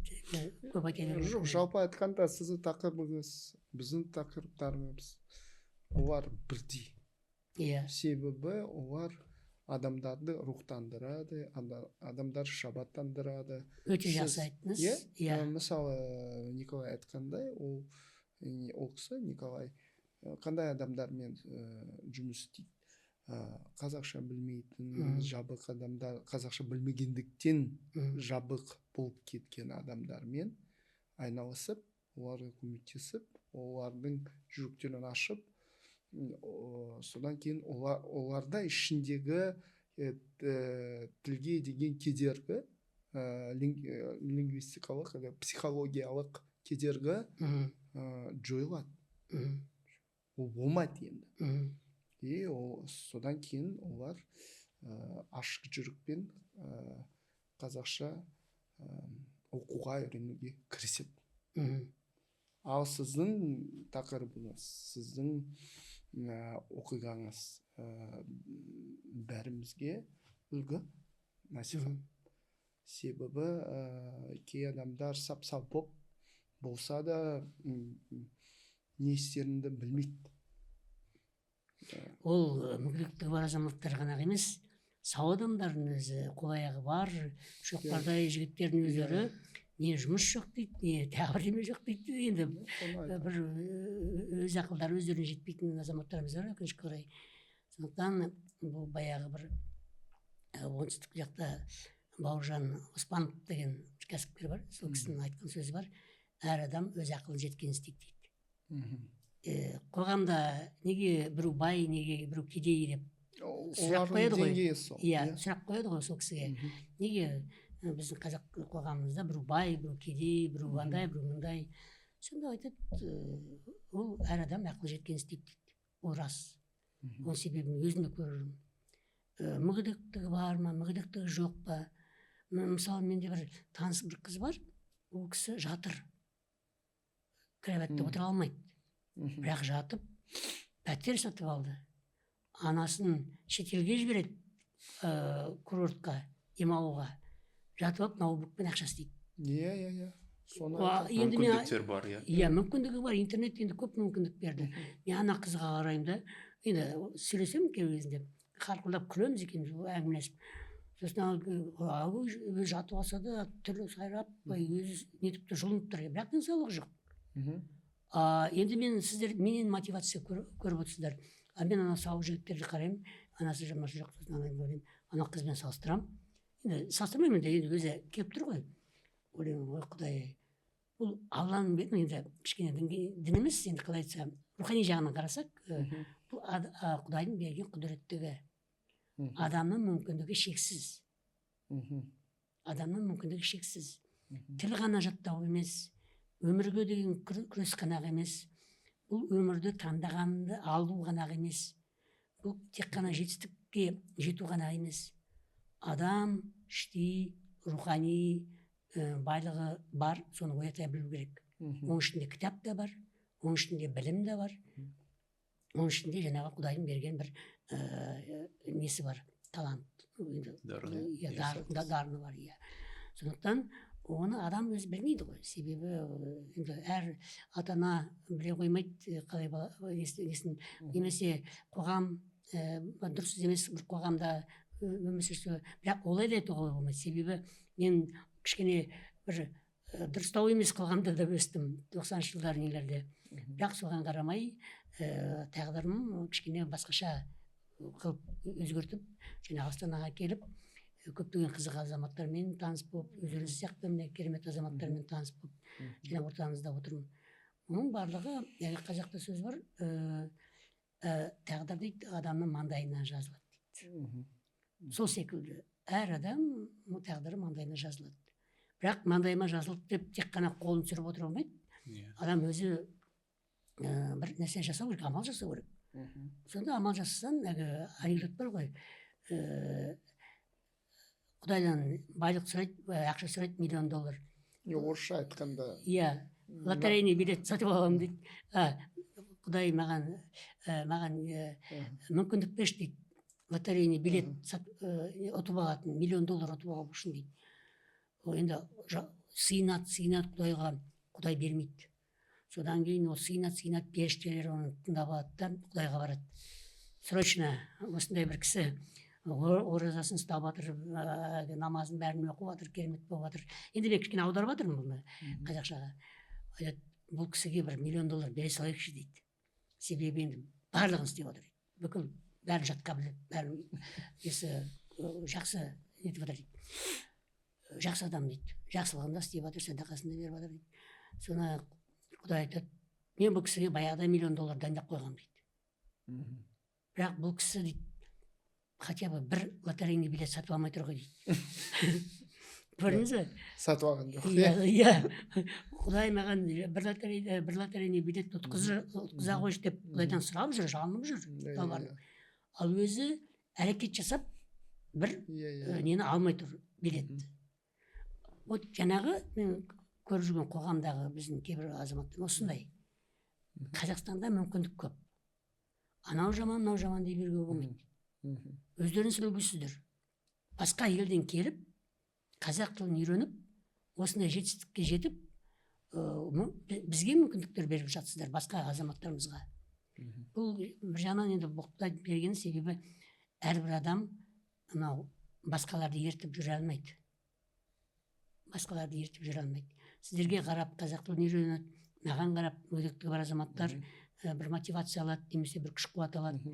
көп айта беремін. Жоқ, жалпы айтқанда сіздің тақырыбыңыз, біздің тақырыптарымыз, олар бірдей. Иә. Себебі олар адамдарды рухтандырады, адамдар шабаттандырады. Өте жақсы айттыңыз. Иә. Мысалы, Николай айтқандай, ол кісі Николай қандай адамдармен жұмыс істейді. Қазақша білмейтін, жабық адамдар, қазақша білмегендіктен жабық болып кеткен адамдармен айналысып, оларға көмектесіп, олардың жүректерін ашып, содан кейін оларда ішіндегі тілге деген кедергі, лингвистикалық, психологиялық кедергі жойылады. Ол болмайды енді. И содан кейін олар ашық жүрекпен қазақша оқуға, үйренуге кіріседі. Ал сіздің тақырыбыңыз, сіздің оқиғаңыз бәрімізге үлгі, насихат. Себебі кей адамдар сап-сап болса да не істеріңді білмейді. Ол мүгедектігі бар азаматтар ғана емес, сау адамдардың өзі, қол-аяғы бар, шоқпардай жігіттердің өздері не жұмыс жоқ дейді, не тағы бірдеме жоқ дейді. Енді бір өз ақылдары өздеріне жетпейтін азаматтарымыз бар, өкінішке орай. Сондықтан бұл баяғы бір оңтүстік жақта Бауыржан Оспанов деген кәсіпкер бар, сол кісінің айтқан сөзі бар: әр адам өз ақылы жеткен істейді дейді. Қоғамда неге біреу бай, неге біреу кедей деп сұрақ қояды ғой. Иә, сұрақ қояды ғой сол кісіге. Неге біздің қазақ қоғамымызда біреу бай, біреу кедей, біреу андай, біреу мындай. Сонда айтады, ол әр адам ақылы жеткен істейді дейді. Ол рас. Ол себебін өзімде көріп жүрмін. Мүгедектігі бар ма, мүгедектігі жоқ па? Мысалы, менде бір таныс бір қыз бар, ол кісі жатыр, кроватьта отыра алмайды. Бірақ жатып, пәтер сатып алды. Анасын шетелге жібереді, курортқа, демалуға. жатып алып ноутбукпен ақша істейді. Иә. Соны Енді мен мүмкіндіктер бар, иә. иә, мүмкіндігі бар, интернет енді көп мүмкіндік берді. Мен ана қызға қараймын да, енді сөйлесемін кей кезінде қарқылдап күлеміз екеуміз әңгімелесіп. Сосын өзі жатып алса да түрлі сайрап өзі нетіп тұр, жұлынып тұр, бірақ денсаулығы жоқ. Енді менен мотивация көріп отырсыздар. Мен ана сау жігіттерді қараймын, анасы жамасы жоқ, сосын ана қызбен салыстырамын. Енді салыстырмаймын, енді өзі келіп тұр ғой. Ойлаймын, ой Құдай, бұл Алланың берген, енді кішкене дін емес, енді қалай айтсам, рухани жағынан қарасақ, бұл Құдайдың берген құдіреттігі. Адамның мүмкіндігі шексіз. Адамның мүмкіндігі шексіз. Тіл ғана жаттау емес, өмірге деген күрес қана емес, бұл өмірді таңдағанды алу ғана емес, бұл тек қана жетістікке жету ғана емес. Адам іштей рухани байлығы бар, соны оята білу керек. Оның ішінде кітап та бар, оның ішінде білім де бар, оның ішінде жаңағы Құдайдың берген бір несі бар, талант, дарыны бар. Сондықтан оны адам өзі білмейді ғой, себебі әр ата-ана біле қоймайды қалай несін, немесе қоғам дұрыс емес бір қоғамда өмір сүрсе, бірақ олай да айтуға болмайды, себебі мен кішкене бір дұрыстау емес қоғамда да өстім 90-шы жылдар нелерде, бірақ соған қарамай тағдырым кішкене басқаша қылып өзгертіп, жаңағы Астанаға келіп, көптеген қызық азаматтармен таныс болып, өздеріңіз сияқты міне керемет азаматтармен таныс болып, және ортаңызда отырмын. Оның барлығы, қазақта сөз бар, тағдыр дейді, адамның маңдайына жазылады дейді. Сол секілді, әр адам тағдыры маңдайына жазылады. Бірақ маңдайыма жазылды деп тек қана қолын түсіріп отыра алмайды. Адам өзі бір нәрсе жасау керек, амал жасау керек. Сонда амал жасасаң, анекдот бар ғой, Құдайдан байлық сұрайды, ақша сұрайды, $1 миллион. Орысша айтқанда. Иә, лотерейный билет сатып аламын дейді. Құдай маған мүмкіндік берші дейді. Лотерейный билет ұтып алатын, $1 миллион ұтып алу үшін дейді. Енді сыйынады Құдайға, Құдай бермейді. Содан кейін ол сыйынады, періштелер оны тыңдап алады да Құдайға барады. Срочно осындай бір кісі оразасын ұстап жатыр, намазын бәрін оқып жатыр, керемет болып жатыр. Енді мен кішкене аударып жатырмын бұны қазақшаға. Бұл кісіге бір $1 миллион бере салайықшы дейді. Себебі енді барлығын істеп отыр. Бүкіл бәрін жатқа біледі, бәрін жақсы нетіп жатыр дейді. Жақсы адам дейді, жақсылығында істеп жатыр, садақасында беріп жатыр дейді. Соны Құдай айтады, мен бұл кісіге баяғыда $1 миллион дайындап қойғам дейді. Бірақ бұл кісі дейді, хотя бы бір лотерейный билет сатып алмай тұр ғой дейді. Көрдіңіз бе? Сатып алған жоқ. Иә. Құдай маған бір лотерейный билет ұтқыза қойшы деп Құдайдан сұрап жүр, жалынып жүр. Ал өзі әрекет жасап бір нені алмай тұр, билетті. Вот жаңағы мен көріп жүрген қоғамдағы біздің кейбір азаматтар осындай. Қазақстанда мүмкіндік көп. Анау жаман, мынау жаман дей беруге болмайды. Өздеріңіз үлгісіздер. Басқа елден келіп, қазақ тілін үйреніп, осындай жетістікке жетіп, бізге мүмкіндіктер беріп жатсыздар, басқа азаматтарымызға. Бұл бір жағынан енді Құдай берген себебі әрбір адам басқаларды ертіп жүре алмайды. Сіздерге қарап қазақ тілін үйренеді, маған қарап мүгедектігі бар азаматтар бір мотивация алады, немесе бір күш қуат алады.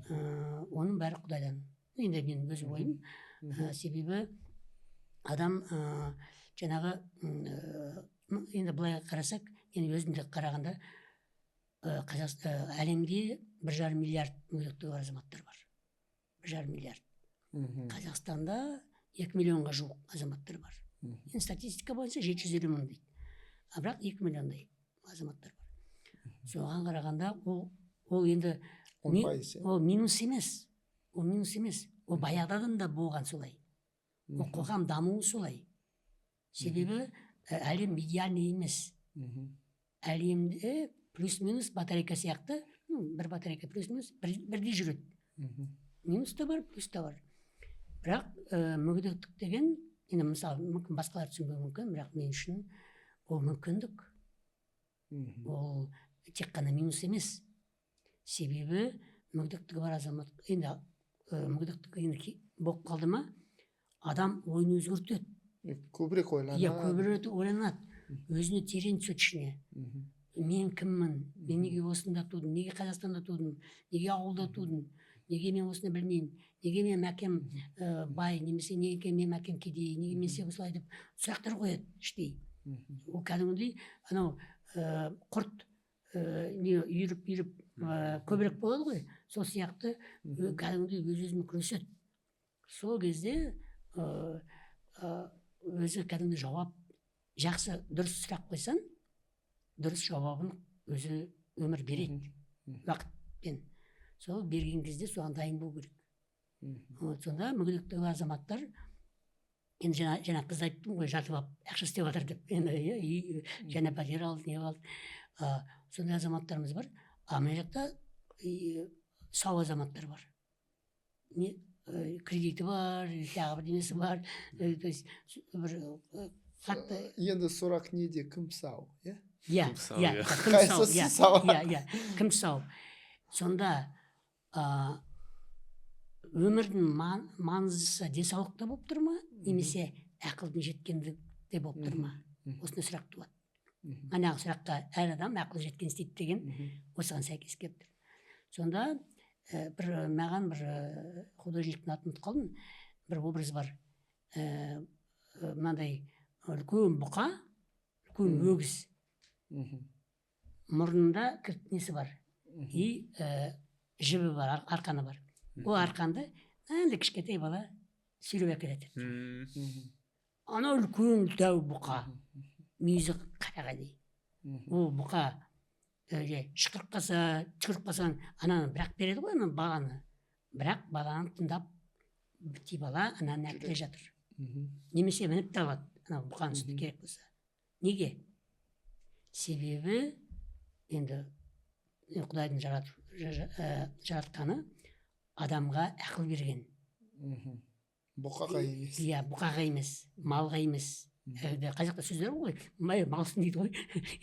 Оның бәрі Құдайдан. Енді мен өз ойым, себебі адам жаңағы енді былай қарасақ, енді өзімде қарағанда әлемде 1,5 миллиард мүгедектігі бар азаматтар бар. 1,5 миллиард. Қазақстанда 2 миллионға жуық азаматтар бар. Енді статистика бойынша 750 мың дейді. Бірақ 2 миллиондай азаматтар бар. Соған қарағанда ол енді ол минус емес. Ол баяғыдан да болған солай. Ол қоғам дамуы солай. Себебі әлем идеальный емес. Әлемде плюс-минус батарейка сияқты, бір батарейка плюс-минус бірдей жүреді. Минус та бар, плюс та бар. Бірақ мүгедектік деген енді мысалы мүмкін басқалар түсінбеуі мүмкін, бірақ мен үшін ол мүмкіндік, ол тек қана минус емес. Себебі мүгедектігі бар азамат, енді мүгедектігі енді болып қалды ма, адам ойын өзгертеді. Көбірек ойланады. Иә, көбірек ойланады, өзіне терең түседі ішіне. Мен кіммін, мен неге осында тудым, неге Қазақстанда тудым, неге ауылда тудым, неге мен осыны білмеймін, неге мен әкем бай, немесе неге мен әкем кедей, неге мен осылай деп сұрақтар қояды іштей. Ол кәдімгідей анау құрт үйіріп көбірек болады ғой, сол сияқты кәдімгідей өз-өзімен күреседі. Сол кезде өзі кәдімгі жауап, жақсы дұрыс сұрақ қойсаң, дұрыс жауабын өзі өмір береді уақытпен. Сол берген кезде соған дайын болу керек. Сонда мүгедектігі азаматтар, енді жаңа қыз айттым ғой, жатып алып ақша істеп жатыр деп, енді жаңа пәтер алды, не алды. Сондай азаматтарымыз бар. Мына жақта сау азаматтар бар. Кредиті бар, тағы бір немесі бар. То есть бір қатты. Енді сұрақ неде, кім сау? Иә, кім сау. Сонда өмірдің маңыздысы денсаулықта болып тұр ма, немесе ақылдың жеткендікте болып тұр ма? Осыны сұрақ туады. Манағы сұраққа әр адам ақыл жеткен істейді деген осыған сәйкес келіп тұр. Сонда маған бір художниктің атын ұмытып қалдым, бір образ бар. Мынандай үлкен бұқа, үлкен өгіз, мұрнында несі бар, и жібі бар, арқаны бар. Ол арқанды әлі кішкентай бала сүйреп әкеледі. Анау үлкен дәу бұқа, мүйізі қарағайдай. Ол бұқа шықырып қалса, түкіріп қалсаң, ананы бірақ береді ғой, ананы баланы. Бірақ баланы тыңдап, бітей бала ананы әкеле жатыр. Немесе мініп те алады, анау бұқаның сүті керек болса. Неге? Себебі енді Құдайдың жаратқаны адамға ақыл берген. Бұқаға емес. Иә, бұқаға емес, малға емес. Қазақта сөздер ғой, малсың дейді ғой.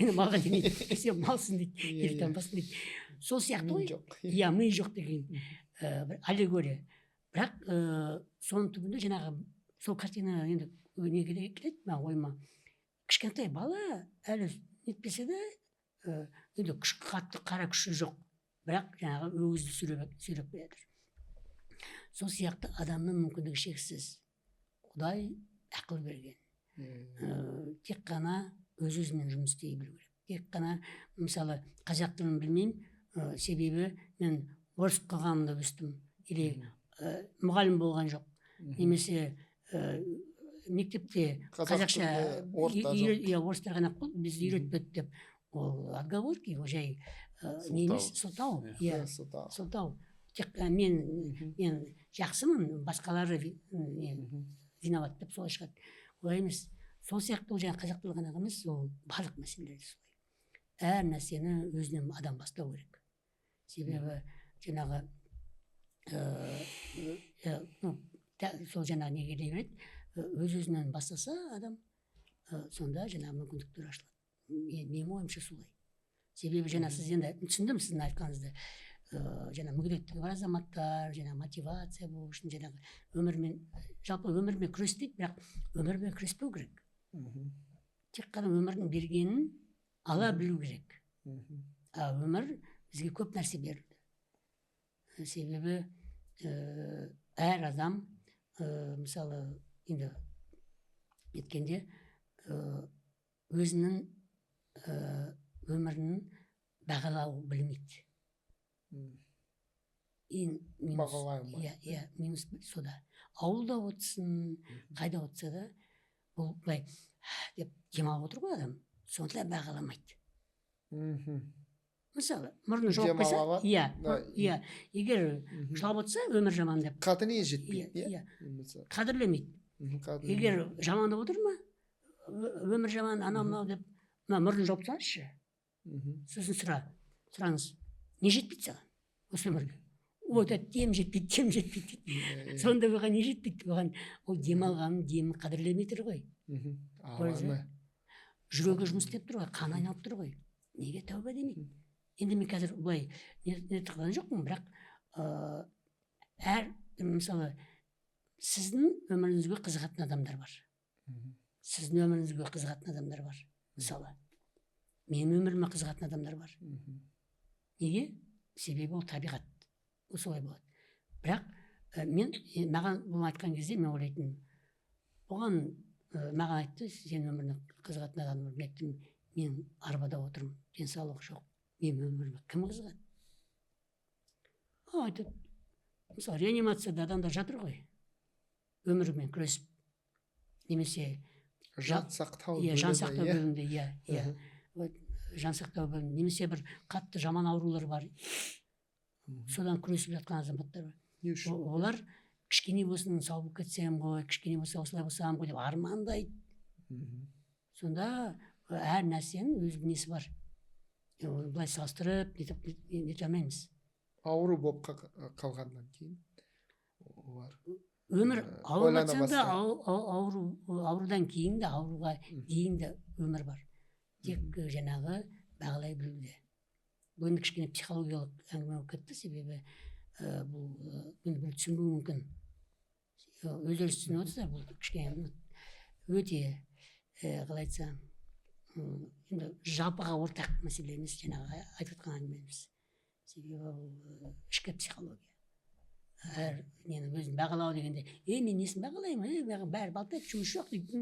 Енді малға демейді, сен малсың дейді, елтанбасың дейді. Сол сияқты ғой. Иә, ми жоқ деген бір аллегория. Бірақ соның түбінде жаңағы сол картина енді неге келеді ма ойыма. Кішкентай бала әлі нетпесе де енді қатты қара күші жоқ. Бірақ жаңағы өгізді сүйреп береді. Сол сияқты адамның мүмкіндігі шексіз. Құдай ақыл берген. Тек қана өз-өзімен жұмыс істей білу керек. Тек қана мысалы қазақ тілін білмеймін, себебі мен орыс қоғамында өстім, или мұғалім болған жоқ, немесе мектепте қазақша орыстар ғана бізді үйретпеді деп, ол отговорки, ол жай не емес, сылтау. Сылтау. Тек мен жақсымын, басқалары виноват деп солай шығады. Олай емес. Сол сияқты ол жаңа қазақ тілі ғана емес, ол барлық мәселелерде солай. Әр нәрсені өзінен адам бастау керек. Себебі жаңағы сол жаңағы неге дей береді, өз-өзінен бастаса адам, сонда жаңағы мүмкіндіктер ашылады. Менің ойымша солай. Себебі жаңа сіз енді түсіндім сіздің айтқаныңызды. Жаңа мүгедектігі бар азаматтар, жаңа мотивация болу үшін, жаңағы өмірмен, жалпы өмірмен күрес дейді, бірақ өмірмен күреспеу керек. Тек қана өмірдің бергенін ала білу керек. Өмір бізге көп нәрсе берді. Себебі әр адам, мысалы, енді еткенде өзінің өмірінің бағалау білмейді. Минус сода. Ауылда отсын, қайда отса да, бұл былай деп демалып отыр ғой адам, сонда бағаламайды. Мысалы, мұрны жоқ қойса, егер жылап отса, өмір жаман деп. Қадіріне жетпейді. Қадірлемейді. Егер жамандап отыр ма, өмір жаман, анау деп, мұрны жоқ тұраңызшы. Сосын сұраңыз, не жетпейді саған осы өмірге? дем жетпейді дейді. Сонда оған не жетпейді? Оған ол демалғанын, демін қадірлемей тұр ғой. Жүрегі жұмыс істеп тұр ғой, қан айналып тұр ғой. Неге тәуба демейді? Енді мен қазір былай не тұрған жоқпын, бірақ мысалы сіздің өміріңізге қызығатын адамдар бар. Сіздің өміріңізге қызығатын адамдар бар. Мысалы, менің өміріме қызығатын адамдар бар. Неге? Себебі ол табиғат. Осылай болады. Бірақ маған бұл айтқан кезде мен ойлайтын, оған маған айтты, сен өміріне қызығатын адамдар. Мен айттым, мен арбада отырмын, денсаулық жоқ. Мен өміріме кім қызығады? Айтып, мысалы, реанимацияда адамдар жатыр ғой, өмірімен күресіп, немесе жансақтау бөлімде, жансақтау бөлімінде, немесе бір қатты жаман аурулар бар, содан күресіп жатқан азаматтар бар. Олар кішкене болсын сау болып кетсем ғой, кішкене болса осылай болсам ғой деп армандайды. Сонда әр нәрсенің өз несі бар. Былай салыстырып нете алмаймыз. Ауру болып қалғаннан кейін өмір ауырмасаң да аурудан кейін де ауруға дейін де өмір бар. Тек жаңағы бағалай білуде. Бұл енді кішкене психологиялық әңгіме болып кетті, себебі бұл енді түсінбеуі мүмкін. Өздеріңіз түсініп отырсыздар, бұл кішкене өте қалай айтсам, енді жалпыға ортақ мәселе емес, жаңағы айтып жатқан әңгімеміз. Себебі бұл ішкі психология. Әр нені өзін бағалау дегенде, мен несін бағалаймын, бәрі балта жұмыс жоқ дейді,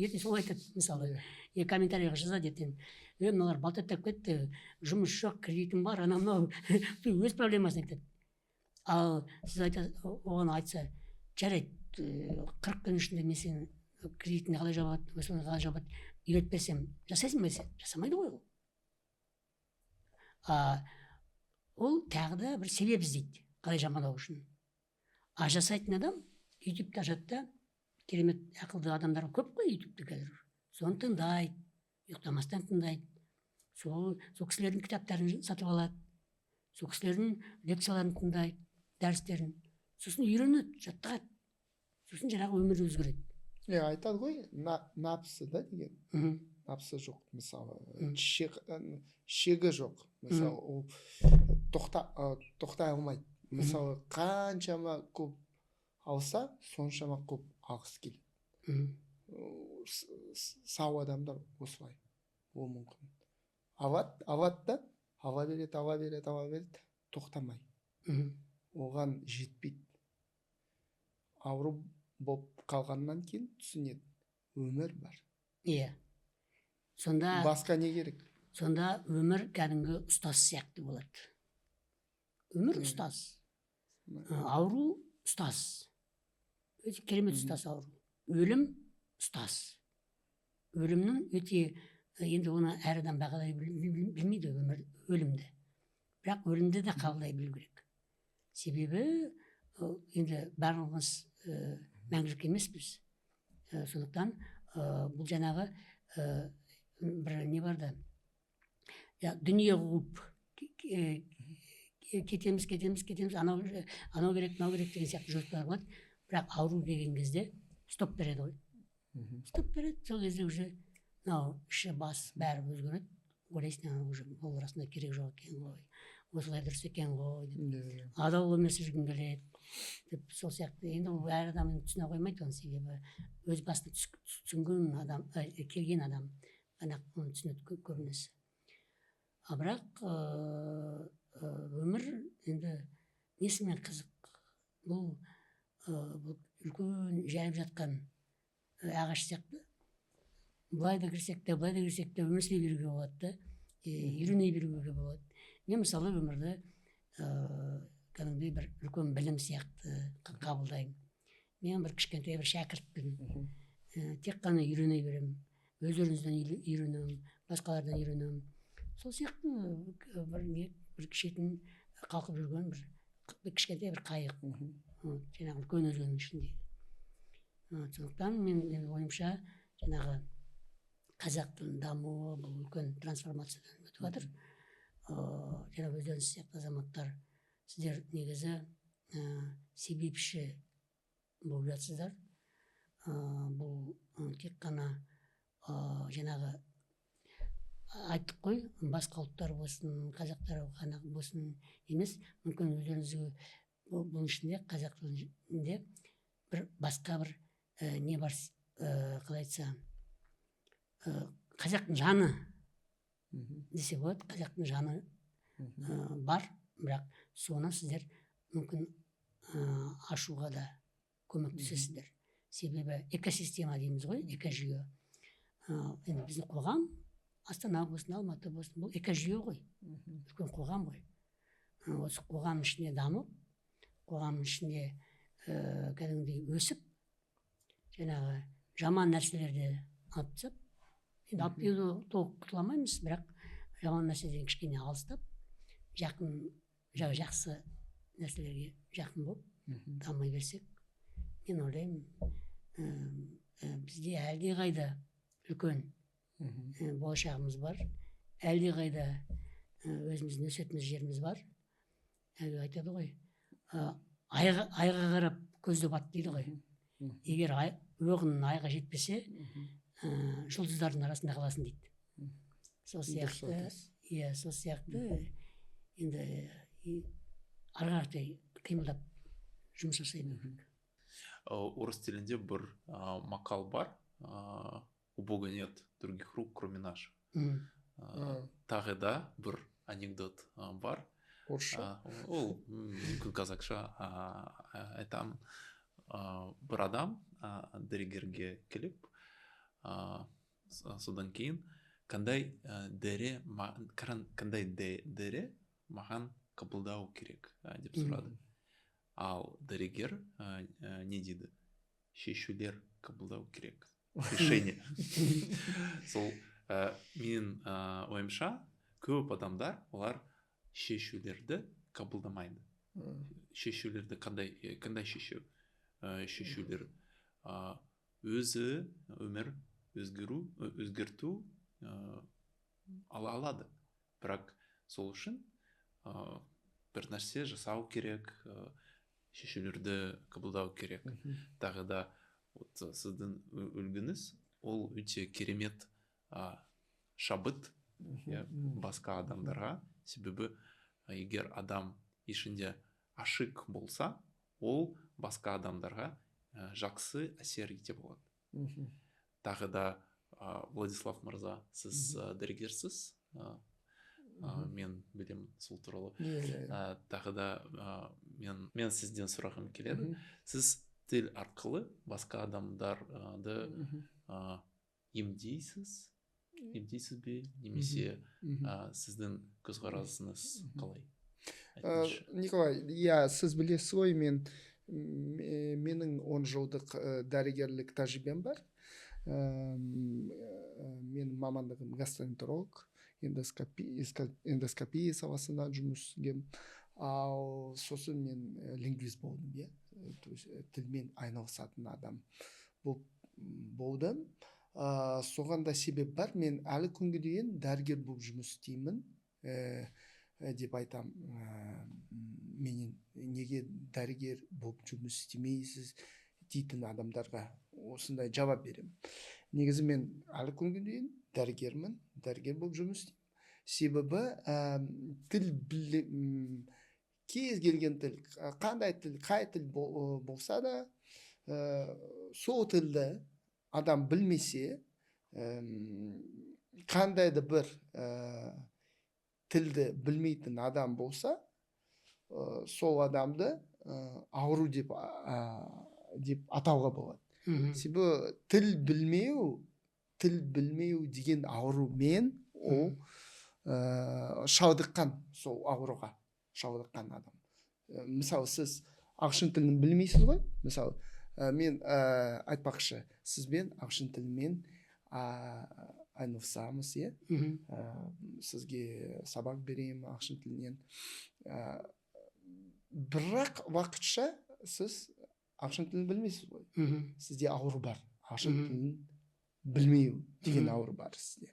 ертең сол айтады, мысалы, комментарийға жазады ертең, мыналар балта кетті, жұмыс жоқ, кредитім бар, анау өз проблемасын айтады. Ал сіз оған айтса, жарайды, 40 күн ішінде мен сен кредитіңді қалай жабады, осылай қалай жабады, үйретіп берсем, жасайсың ба? Жасамайды ғой ол. Ол тағы да бір себеп іздейді, қалай жамандау үшін. Жасайтын адам ютубта жатта, керемет ақылды адамдар көп қой ютубта қазір. Соны тыңдайды, ұйықтамастан тыңдайды. Сол кісілердің кітаптарын сатып алады, сол кісілердің лекцияларын тыңдайды, дәрістерін. Сосын үйренеді, жаттығады. Сосын жаңағы өмір өзгереді. Айтады ғой, напсы да деген. Напсы жоқ, мысалы, шегі жоқ. Мысалы, ол тоқтай алмайды. Мысалы, қаншама көп алса, соншама көп алғысы келеді. Сау адамдар осылай. Ол мүмкін. Алады да, ала береді, тоқтамай. Оған жетпейді. Ауру болып қалғаннан кейін түсінеді. Өмір бар. Сонда басқа не керек? Сонда өмір кәдімгі ұстаз сияқты болады. Өмір ұстаз. Ауру ұстаз. Өте керемет ұстаз ауру. Өлім ұстаз. Өлімнің өте, енді оны әр адам бағалай білмейді өлімді. Бірақ өлімді де қабылдай білу керек. Себебі енді барлығымыз мәңгілік емеспіз. Сондықтан бұл жаңағы бір не бар да, дүние қуып кетеміз, анау керек, мынау керек деген сияқты жоспар болады. Бірақ ауру деген кезде стоп береді ғой. Стоп береді, сол кезде уже мынау іші бас бәрі өзгереді. Ойлайсың, уже ол расында керек жоқ екен ғой, осылай дұрыс екен ғой деп, адал өмір сүргім келеді деп, сол сияқты. Енді ол әр адам түсіне қоймайды оны, себебі өз басына түсінген адам, келген адам ғана оны түсінеді көбінесе. Бірақ өмір енді несімен қызық? Бұл үлкен жайып жатқан ағаш сияқты. Былай да кірсек те өмір сүре беруге болады да, үйрене беруге болады. Мен мысалы өмірді кәдімгідей бір үлкен білім сияқты қабылдаймын. Мен бір кішкентай бір шәкіртпін. Тек қана үйрене беремін. Өздеріңізден үйренемін, басқалардан үйренемін. Сол сияқты бір кішетін қалқып жүрген бір кішкентай бір қайық. Жаңағы үлкен өзеннің ішінде. Сондықтан мен ойымша жаңағы қазақ тілінің дамуы бұл үлкен трансформациядан өтіп жатыр. Жаңағы өздеріңіз сияқты азаматтар сіздер негізі себепші болып жатсыздар. Бұл тек қана жаңағы айттық қой, басқа ұлттар болсын, қазақтар ғана болсын емес, мүмкін өздеріңізге бұның ішінде қазақ тілінде бір басқа бір не бар, қалай айтсам, қазақтың жаны десе болады. Қазақтың жаны бар, бірақ соны сіздер мүмкін ашуға да көмектесесіздер. Себебі экосистема дейміз ғой, экожүйе. Енді біздің қоғам, Астана болсын, Алматы болсын, бұл экожүйе ғой, үлкен қоғам ғой. Осы қоғам ішінде дамып, қоғам ішінде кәдімгідей өсіп, жаңағы жаман нәрселерді алып тастап, енді алып келу толық құтыла алмаймыз, бірақ жаман нәрседен кішкене алыстап, жақсы нәрселерге жақын болып дамай берсек, мен ойлаймын, бізде әлде қайда үлкен болашағымыз бар, әлде қайда өзіміздің өсетін жеріміз бар. Әлгі айтады ғой, айға қарап көзді бат дейді ғой. Егер оғың айға жетпесе, жұлдыздардың арасында қаласың дейді. Сол сияқты енді ары қаратай қимылдап жұмыс жасаймын. Орыс тілінде бір мақал бар. У Бога нет других рук, кроме наших. Тағы да бір анекдот бар. Орысша? Ол мүмкін қазақша айтамын. Бір адам дәрігерге келіп, содан кейін қандай дәрі маған қабылдау керек деп сұрады. Ал дәрігер не дейді? Шешулер қабылдау керек. Решение. Сол менің ойымша көп адамдар олар шешулерді қабылдамайды. Шешулерді қандай шешулер өзі өмір өзгерту ала алады. Бірақ сол үшін бір нәрсе жасау керек, шешулерді қабылдау керек. Тағы да сіздің үлгіңіз ол өте керемет шабыт басқа адамдарға. Себебі егер адам ішінде ашық болса, ол басқа адамдарға жақсы әсер ете болады. Тағы да Владислав мырза, сіз дәрігерсіз, мен білемін сол туралы. Тағы да мен сізден сұрағым келеді. Сіз тіл арқылы басқа адамдарды емдейсіз бе, немесе сіздің көзқарасыңыз қалай? Николай, сіз білесіз ғой, менің 10 жылдық дәрігерлік тәжірибем бар. Мен мамандығым гастроэнтеролог, эндоскопия саласында жұмыс істегем. Ал сосын мен лингвист болдым, тілмен айналысатын адам болдым. Соған да себеп бар, мен әлі күнге дейін дәрігер болып жұмыс істеймін деп айтам. Мен неге дәрігер болып жұмыс істемейсіз дейтін адамдарға осындай жауап берем. Негізі мен әлі күнге дейін дәрігермін, дәрігер болып жұмыс істеймін. Себебі тіл кез келген тіл, қандай тіл, қай тіл болса да, сол тілді адам білмесе, қандайды бір тілді білмейтін адам болса, сол адамды ауру деп атауға болады. Себебі тіл білмеу деген аурумен ол шалдыққан, сол ауруға шалдыққан адам. Мысалы, сіз ағылшын тілін білмейсіз ғой? Мысалы, мен айтпақшы, сізбен ағылшын тілімен айналысамыз, сізге сабақ берейін ағылшын тілінен. Бірақ уақытша сіз ағылшын тілін білмейсіз ғой? Сізде ауру бар. Ағылшын тілін білмеу деген ауру бар сізде.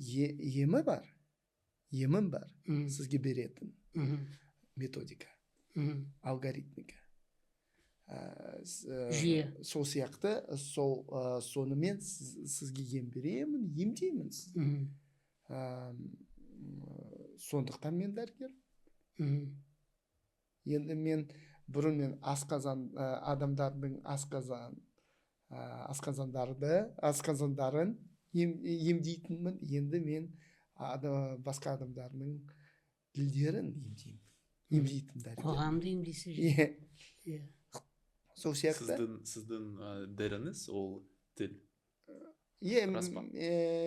Емі бар. Сізге беретін методика. алгоритмика. Жүйе. Сол сияқты сонымен сізге ем беремін, емдеймін сізді. Сондықтан мен дәрігер. Енді мен бұрын мен адамдардың асқазандарын емдейтінмін. Енді мен басқа адамдардың тілдерін емдейтін дәрігер. Қоғамды емдейсіз. Иә. Сол сияқты. Сіздің дәріңіз ол тіл. Иә,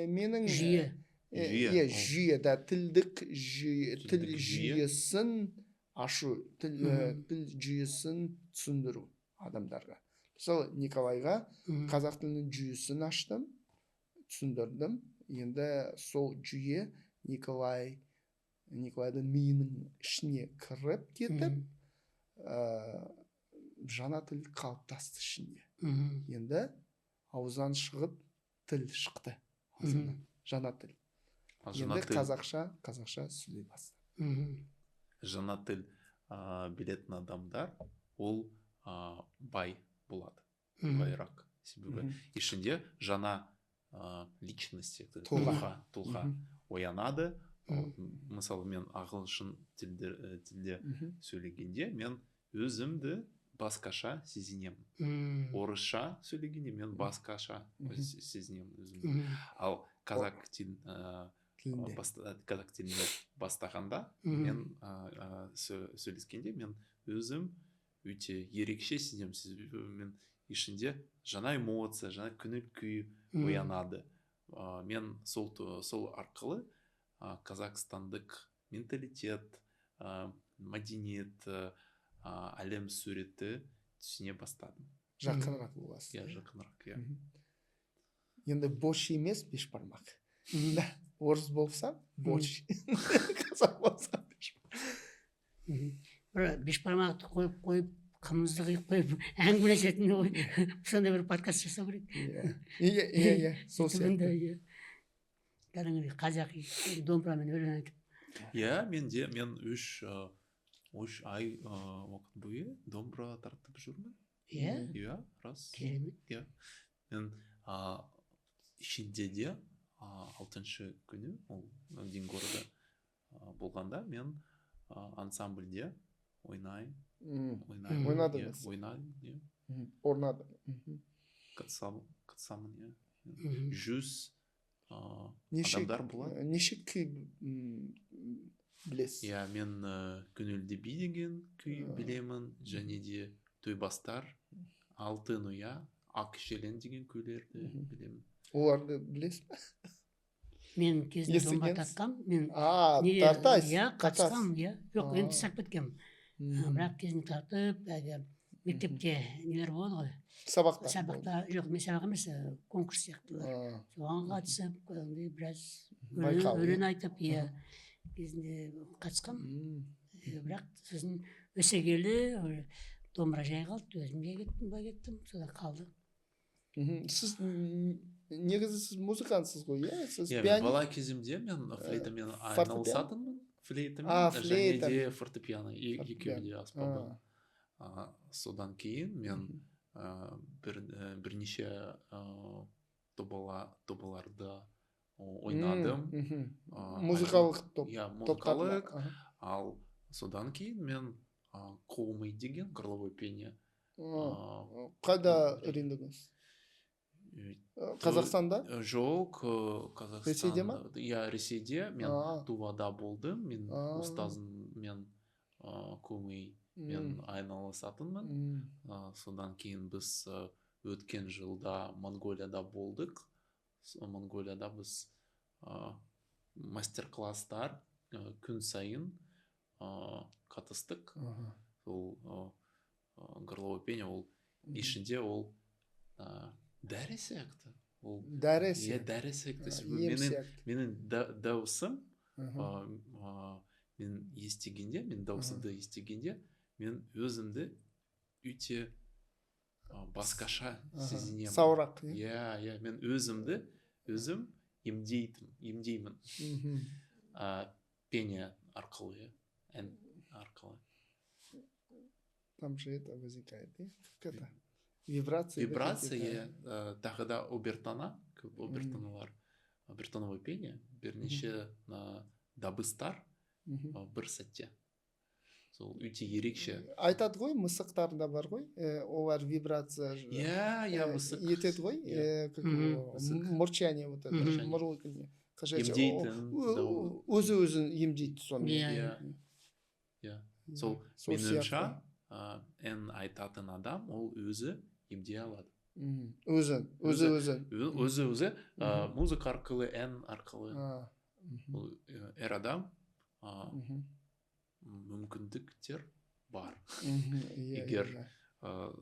менің жүйе, да, тілдік жүйе, тіл жүйесін ашу, тіл жүйесін түсіндіру адамдарға. Мысалы, Николайға қазақ тілінің жүйесін аштым, түсіндірдім. Енді сол жүйе Николайдың миының ішіне кіріп кетіп, жаңа тіл қалыптасты ішінде. Енді аузынан шығып тіл шықты. Жаңа тіл. Енді қазақша сөйлей бастады. Жаңа тіл білетін адамдар ол бай болады. Байрақ. Себебі ішінде жаңа личность, тұлға оянады. Мысалы, мен ағылшын тілде сөйлегенде мен өзімді басқаша сезінемін. Орысша сөйлегенде мен басқаша сезінемін өзімді. Ал қазақ тілінде бастағанда мен сөйлескенде мен өзім өте ерекше сезінемін. Себебі мен ішінде жаңа эмоция, жаңа көңіл күй оянады. Мен сол арқылы қазақстандық менталитет, мәдениет, әлем суреті түсіне бастадым. Жақынырақ боласыз. Иә, жақынырақ, иә. Енді бош емес, бешбармақ. Орыс болса, бош. Қазақ болса, бешбармақ. Бешбармақты қойып, қымызды қойып, әңгімелесетін сондай бір подкаст жасау керек. Иә, сол сияқты. Кәдімгідей қазақи домбырамен өлең айтып. Иә, мен үш ай уақыт бойы домбыра тартып жүрмін. Иә, рас. Керемет. Иә. Мен шілдеде 6-шы күні ол день города болғанда мен ансамбльде ойнадыңыз. Орнады. Қатысамын, иә. 100 адамдар болады. Неше күй білесіз? Иә, мен көңілді би деген күй білемін, және де тойбастар, алтын ұя, ақ желен деген күйлерді білемін. Оларды білесіз бе? Мен кезінде домбыра тартқам. Тартайсыз? Иә, қатысқам, иә. Жоқ, енді сап кеткем. Бірақ кезінде тартып, мектепте нелер болады ғой. Сабақта, жоқ, мен сабақ емес, конкурс сияқтылар. Соған қатысып, біраз өлең айтып, иә, кезінде қатысқам. Бірақ сосын өсе келді, домбыра жай қалды, өзім кеттім, содан қалды. Сіз негізі сіз музыкантсыз ғой, иә? Иә, мен бала кезімде мен флейтамен айналысатынмын. Флейтамен және де фортепиано, екеуі де аспабы. Содан кейін мен бірнеше тобаларды ойнадым. Музыкалық топ. Иә, музыкалық. Ал содан кейін мен қоумый деген горловое пение. Қайда үйрендіңіз? Қазақстанда? Жоқ, Қазақстанда. Ресейде ма? Иә, Ресейде. Мен Тувада болдым. Мен ұстазыммен қоумый мен айналысатынмын. Содан кейін біз өткен жылда Монголияда болдық. Монголияда біз мастер-класстар күн сайын қатыстық. Ол горловое пение, ол ішінде ол дәрі сияқты. Дәрі сияқты. Дәрі сияқты. Менің дауысым, мен естігенде, мен дауысымды естігенде, мен өзімді өте басқаша сезінемін. Сауырақ. Иә, мен өзім емдеймін. Пение арқылы, ән арқылы. там же это возникает, да? Как это? Вибрация. Вибрация тағы да обертона, көп обертоналар, обертоновое пение, бірнеше дабыстар бір сәтте. Сол өте ерекше. Айтады ғой, мысықтарда бар ғой, олар вибрация мысық етеді ғой, мурчание вот это, мурлыканье. Емдейтін. Өзі-өзін емдейді сонымен. Сол мен ойымша, ән айтатын адам, ол өзі емдей алады. Өзі, музыка арқылы, ән арқылы. Әр адам мүмкіндіктер бар. Егер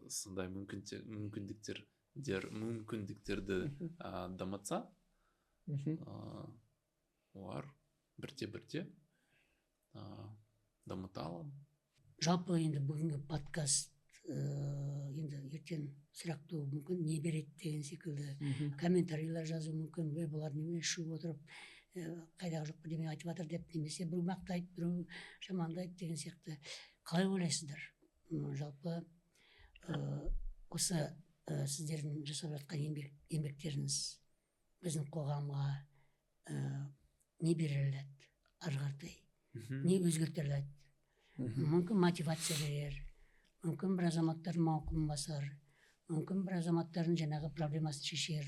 сондай мүмкіндіктерді дамытса, олар бірте-бірте дамыта алады. Жалпы енді бүгінгі подкаст енді ертең сұрақты мүмкін не береді деген секілді комментарийлер жазу мүмкін, бұлар неме шуып отырып қайдағы жоқ бірдеме айтып жатыр деп, немесе біреу мақтайды, біреу жамандайды деген сияқты. Қалай ойлайсыздар? Жалпы осы сіздердің жасап жатқан еңбектеріңіз біздің қоғамға не бере алады ары қаратай, не өзгерте алады? Мүмкін мотивация берер, мүмкін бір азаматтар мауқын басар, мүмкін бір азаматтардың жаңағы проблемасын шешер.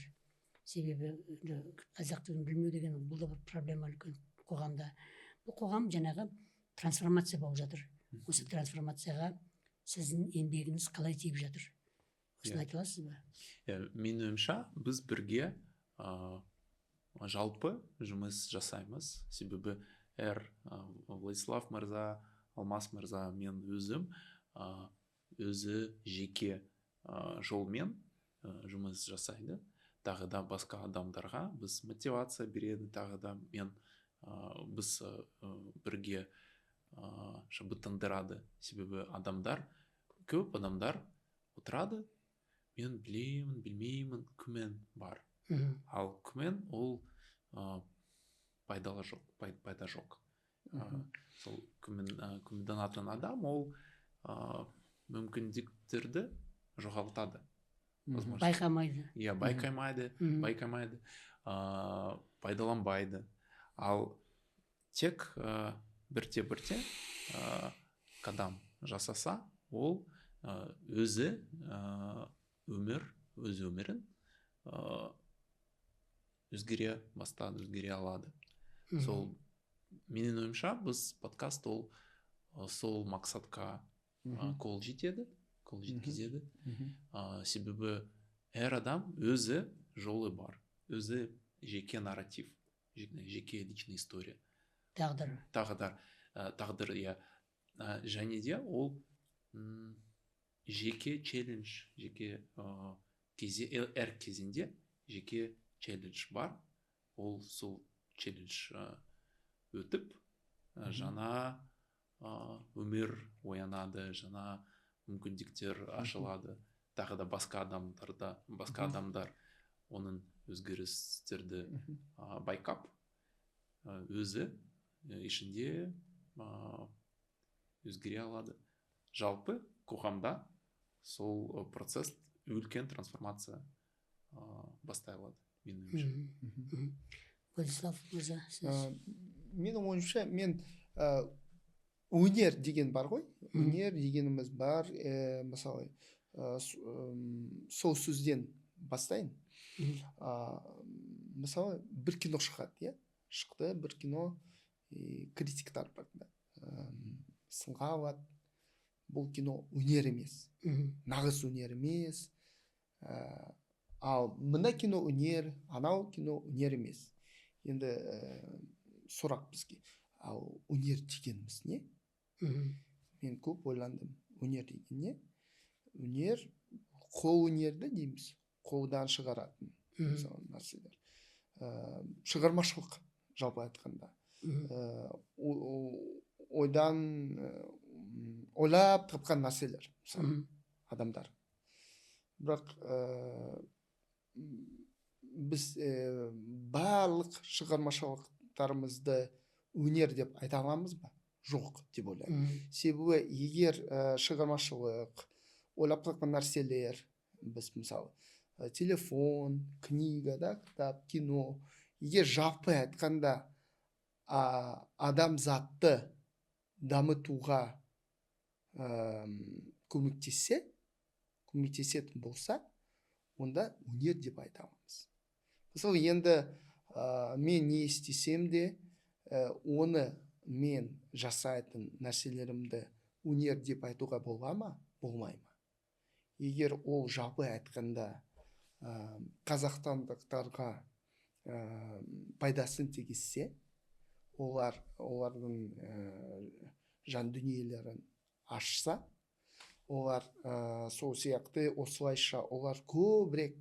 Себебі қазақ тілін білмеу деген бұл да бір проблема үлкен қоғамда. Бұл қоғам жаңағы трансформация болып жатыр. Осы трансформацияға сіздің еңбегіңіз қалай тиіп жатыр? Осыны айта аласыз ба? Менің ойымша, біз бірге жалпы жұмыс жасаймыз. Себебі Владислав мырза, Алмас мырза, мен өзім өзі жеке жолмен жұмыс жасайды. Тағы да басқа адамдарға біз мотивация береді, тағы да біз бірге шабыттандырады. Себебі көп адамдар отырады, мен білемін, білмеймін, күмән бар. Ал күмән ол пайда жоқ. Сол күмәнданатын адам ол мүмкіндіктерді жоғалтады. Байқамайды. Байқамайды, пайдаланбайды. Ал тек бірте-бірте қадам жасаса, ол өзі өмірін өзгере алады. Сол менің ойымша, біз подкаст ол сол мақсатқа қол жеткізеді. Себебі әр адам өзі жолы бар, өзі жеке нарратив, жеке личная история. Тағдыр, және де ол жеке челлендж, әр кезінде жеке челлендж бар. Ол сол челлендж өтіп, жаңа өмір оянады, жаңа мүмкіндіктер ашылады. Тағы да басқа адамдар оның өзгерістерді байқап, өзі ішінде өзгере алады. Жалпы қоғамда сол процесс үлкен трансформация бастай алады. Владислав мырза, сіз? Менің ойымша, мен өнер деген бар ғой, өнер дегеніміз бар, мысалы сол сөзден бастайын. Мысалы бір кино шықты бір кино, критиктар бар, сынға алады. Бұл кино өнер емес, нағыз өнер емес. Ал мына кино өнер, анау кино өнер емес. Енді сұрақ бізге, ал өнер дегеніміз не? Мен көп ойландым, өнер деген не? Өнер, қол өнерді дейміз, қолдан шығаратын нәрселер. Шығармашылық, жалпы айтқанда. Ойдан ойлап тапқан нәрселер, адамдар. Бірақ біз барлық шығармашылықтарымызды өнер деп айта аламыз ба? жоқ деп ойлаймын. Себебі егер шығармашылық, ойлап тапқан нәрселер, біз мысалы телефон, книга, да, кітап, кино, егер жалпы айтқанда адамзатты дамытуға көмектесетін болса, онда өнер деп айта аламыз. Мысалы енді мен не істесем де, оны мен жасайтын нәрселерімді өнер деп айтуға бола ма, болмай ма? Егер ол жалпы айтқанда қазақстандықтарға пайдасын тигізсе, олардың жан дүниелерін ашса, олар сол сияқты осылайша олар көбірек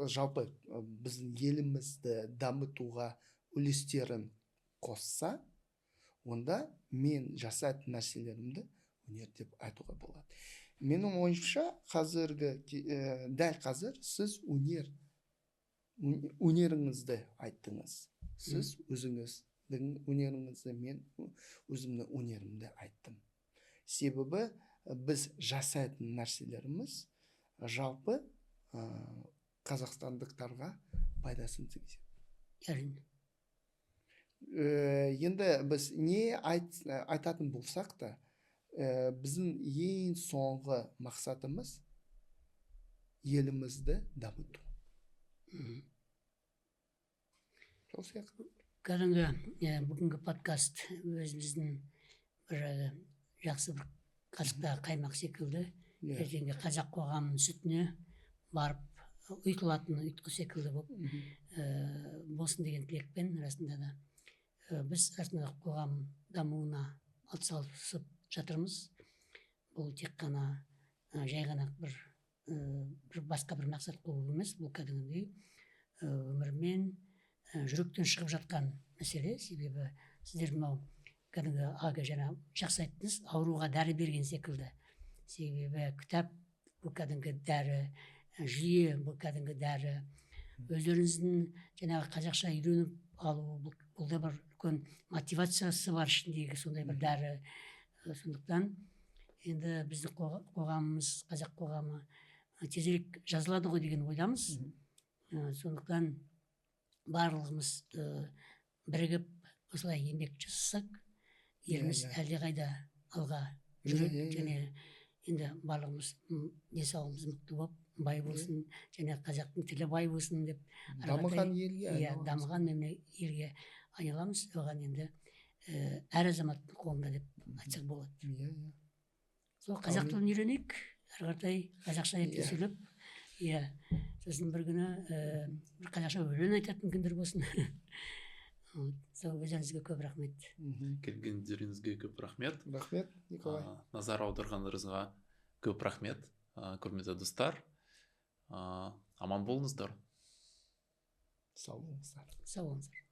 жалпы біздің елімізді дамытуға үлестерін қосса, онда мен жасайтын нәрселерімді өнер деп айтуға болады. Менің ойымша дәл қазір сіз өнеріңізді айттыңыз. Сіз өзіңіздің өнеріңізді, мен өзімнің өнерімді айттым. Себебі біз жасайтын нәрселеріміз жалпы қазақстандықтарға пайдасын тигізеді. Енді біз не айтатын болсақ та, біздің ең соңғы мақсатымыз елімізді дамыту. Сол сияқты. Кәдімгі бүгінгі подкаст өзіміздің бір жақсы бір қасықта қаймақ секілді. Ертеңгі қазақ қоғамының сүтіне барып ұйытқы секілді болып болсын деген тілекпен, расында да біз расында қоғам дамуына атсалысып жатырмыз. Бұл тек қана жай ғана бір басқа бір мақсат қою емес, бұл кәдімгідей өмірмен жүректен шығып жатқан мәселе. Себебі сіздер мынау кәдімгі жаңа жақсы айттыңыз, ауруға дәрі берген секілді. Себебі кітап бұл кәдімгі дәрі, жүйе бұл кәдімгі дәрі. Өздеріңіздің жаңағы қазақша үйреніп алу, бұл да бір үлкен мотивациясы бар ішіндегі сондай бір дәрі. Сондықтан енді біздің қоғамымыз, қазақ қоғамы тезірек жазылады ғой деген ойдамыз. Сондықтан барлығымыз бірігіп осылай еңбек жасасақ, еліміз әлдеқайда алға жүреді. Және енді барлығымыз денсаулығымыз мықты болып, бай болсын, және қазақтың тілі бай болсын деп дамыған елге айналамыз. Оған енді әр азаматтың қолында деп айтсақ болады. Сол қазақ тілін үйренейік, әрі қаратай қазақша ретте сөйлеп, сосын бір күні бір қазақша өлең айтатын күндер болсын. Сол өзіңізге көп рахмет. Келгендеріңізге көп рахмет. Рахмет, Николай. Назар аударғандарыңызға көп рахмет. Құрметті достар, аман болыңыздар. Сау болыңыздар. Сау болыңыздар.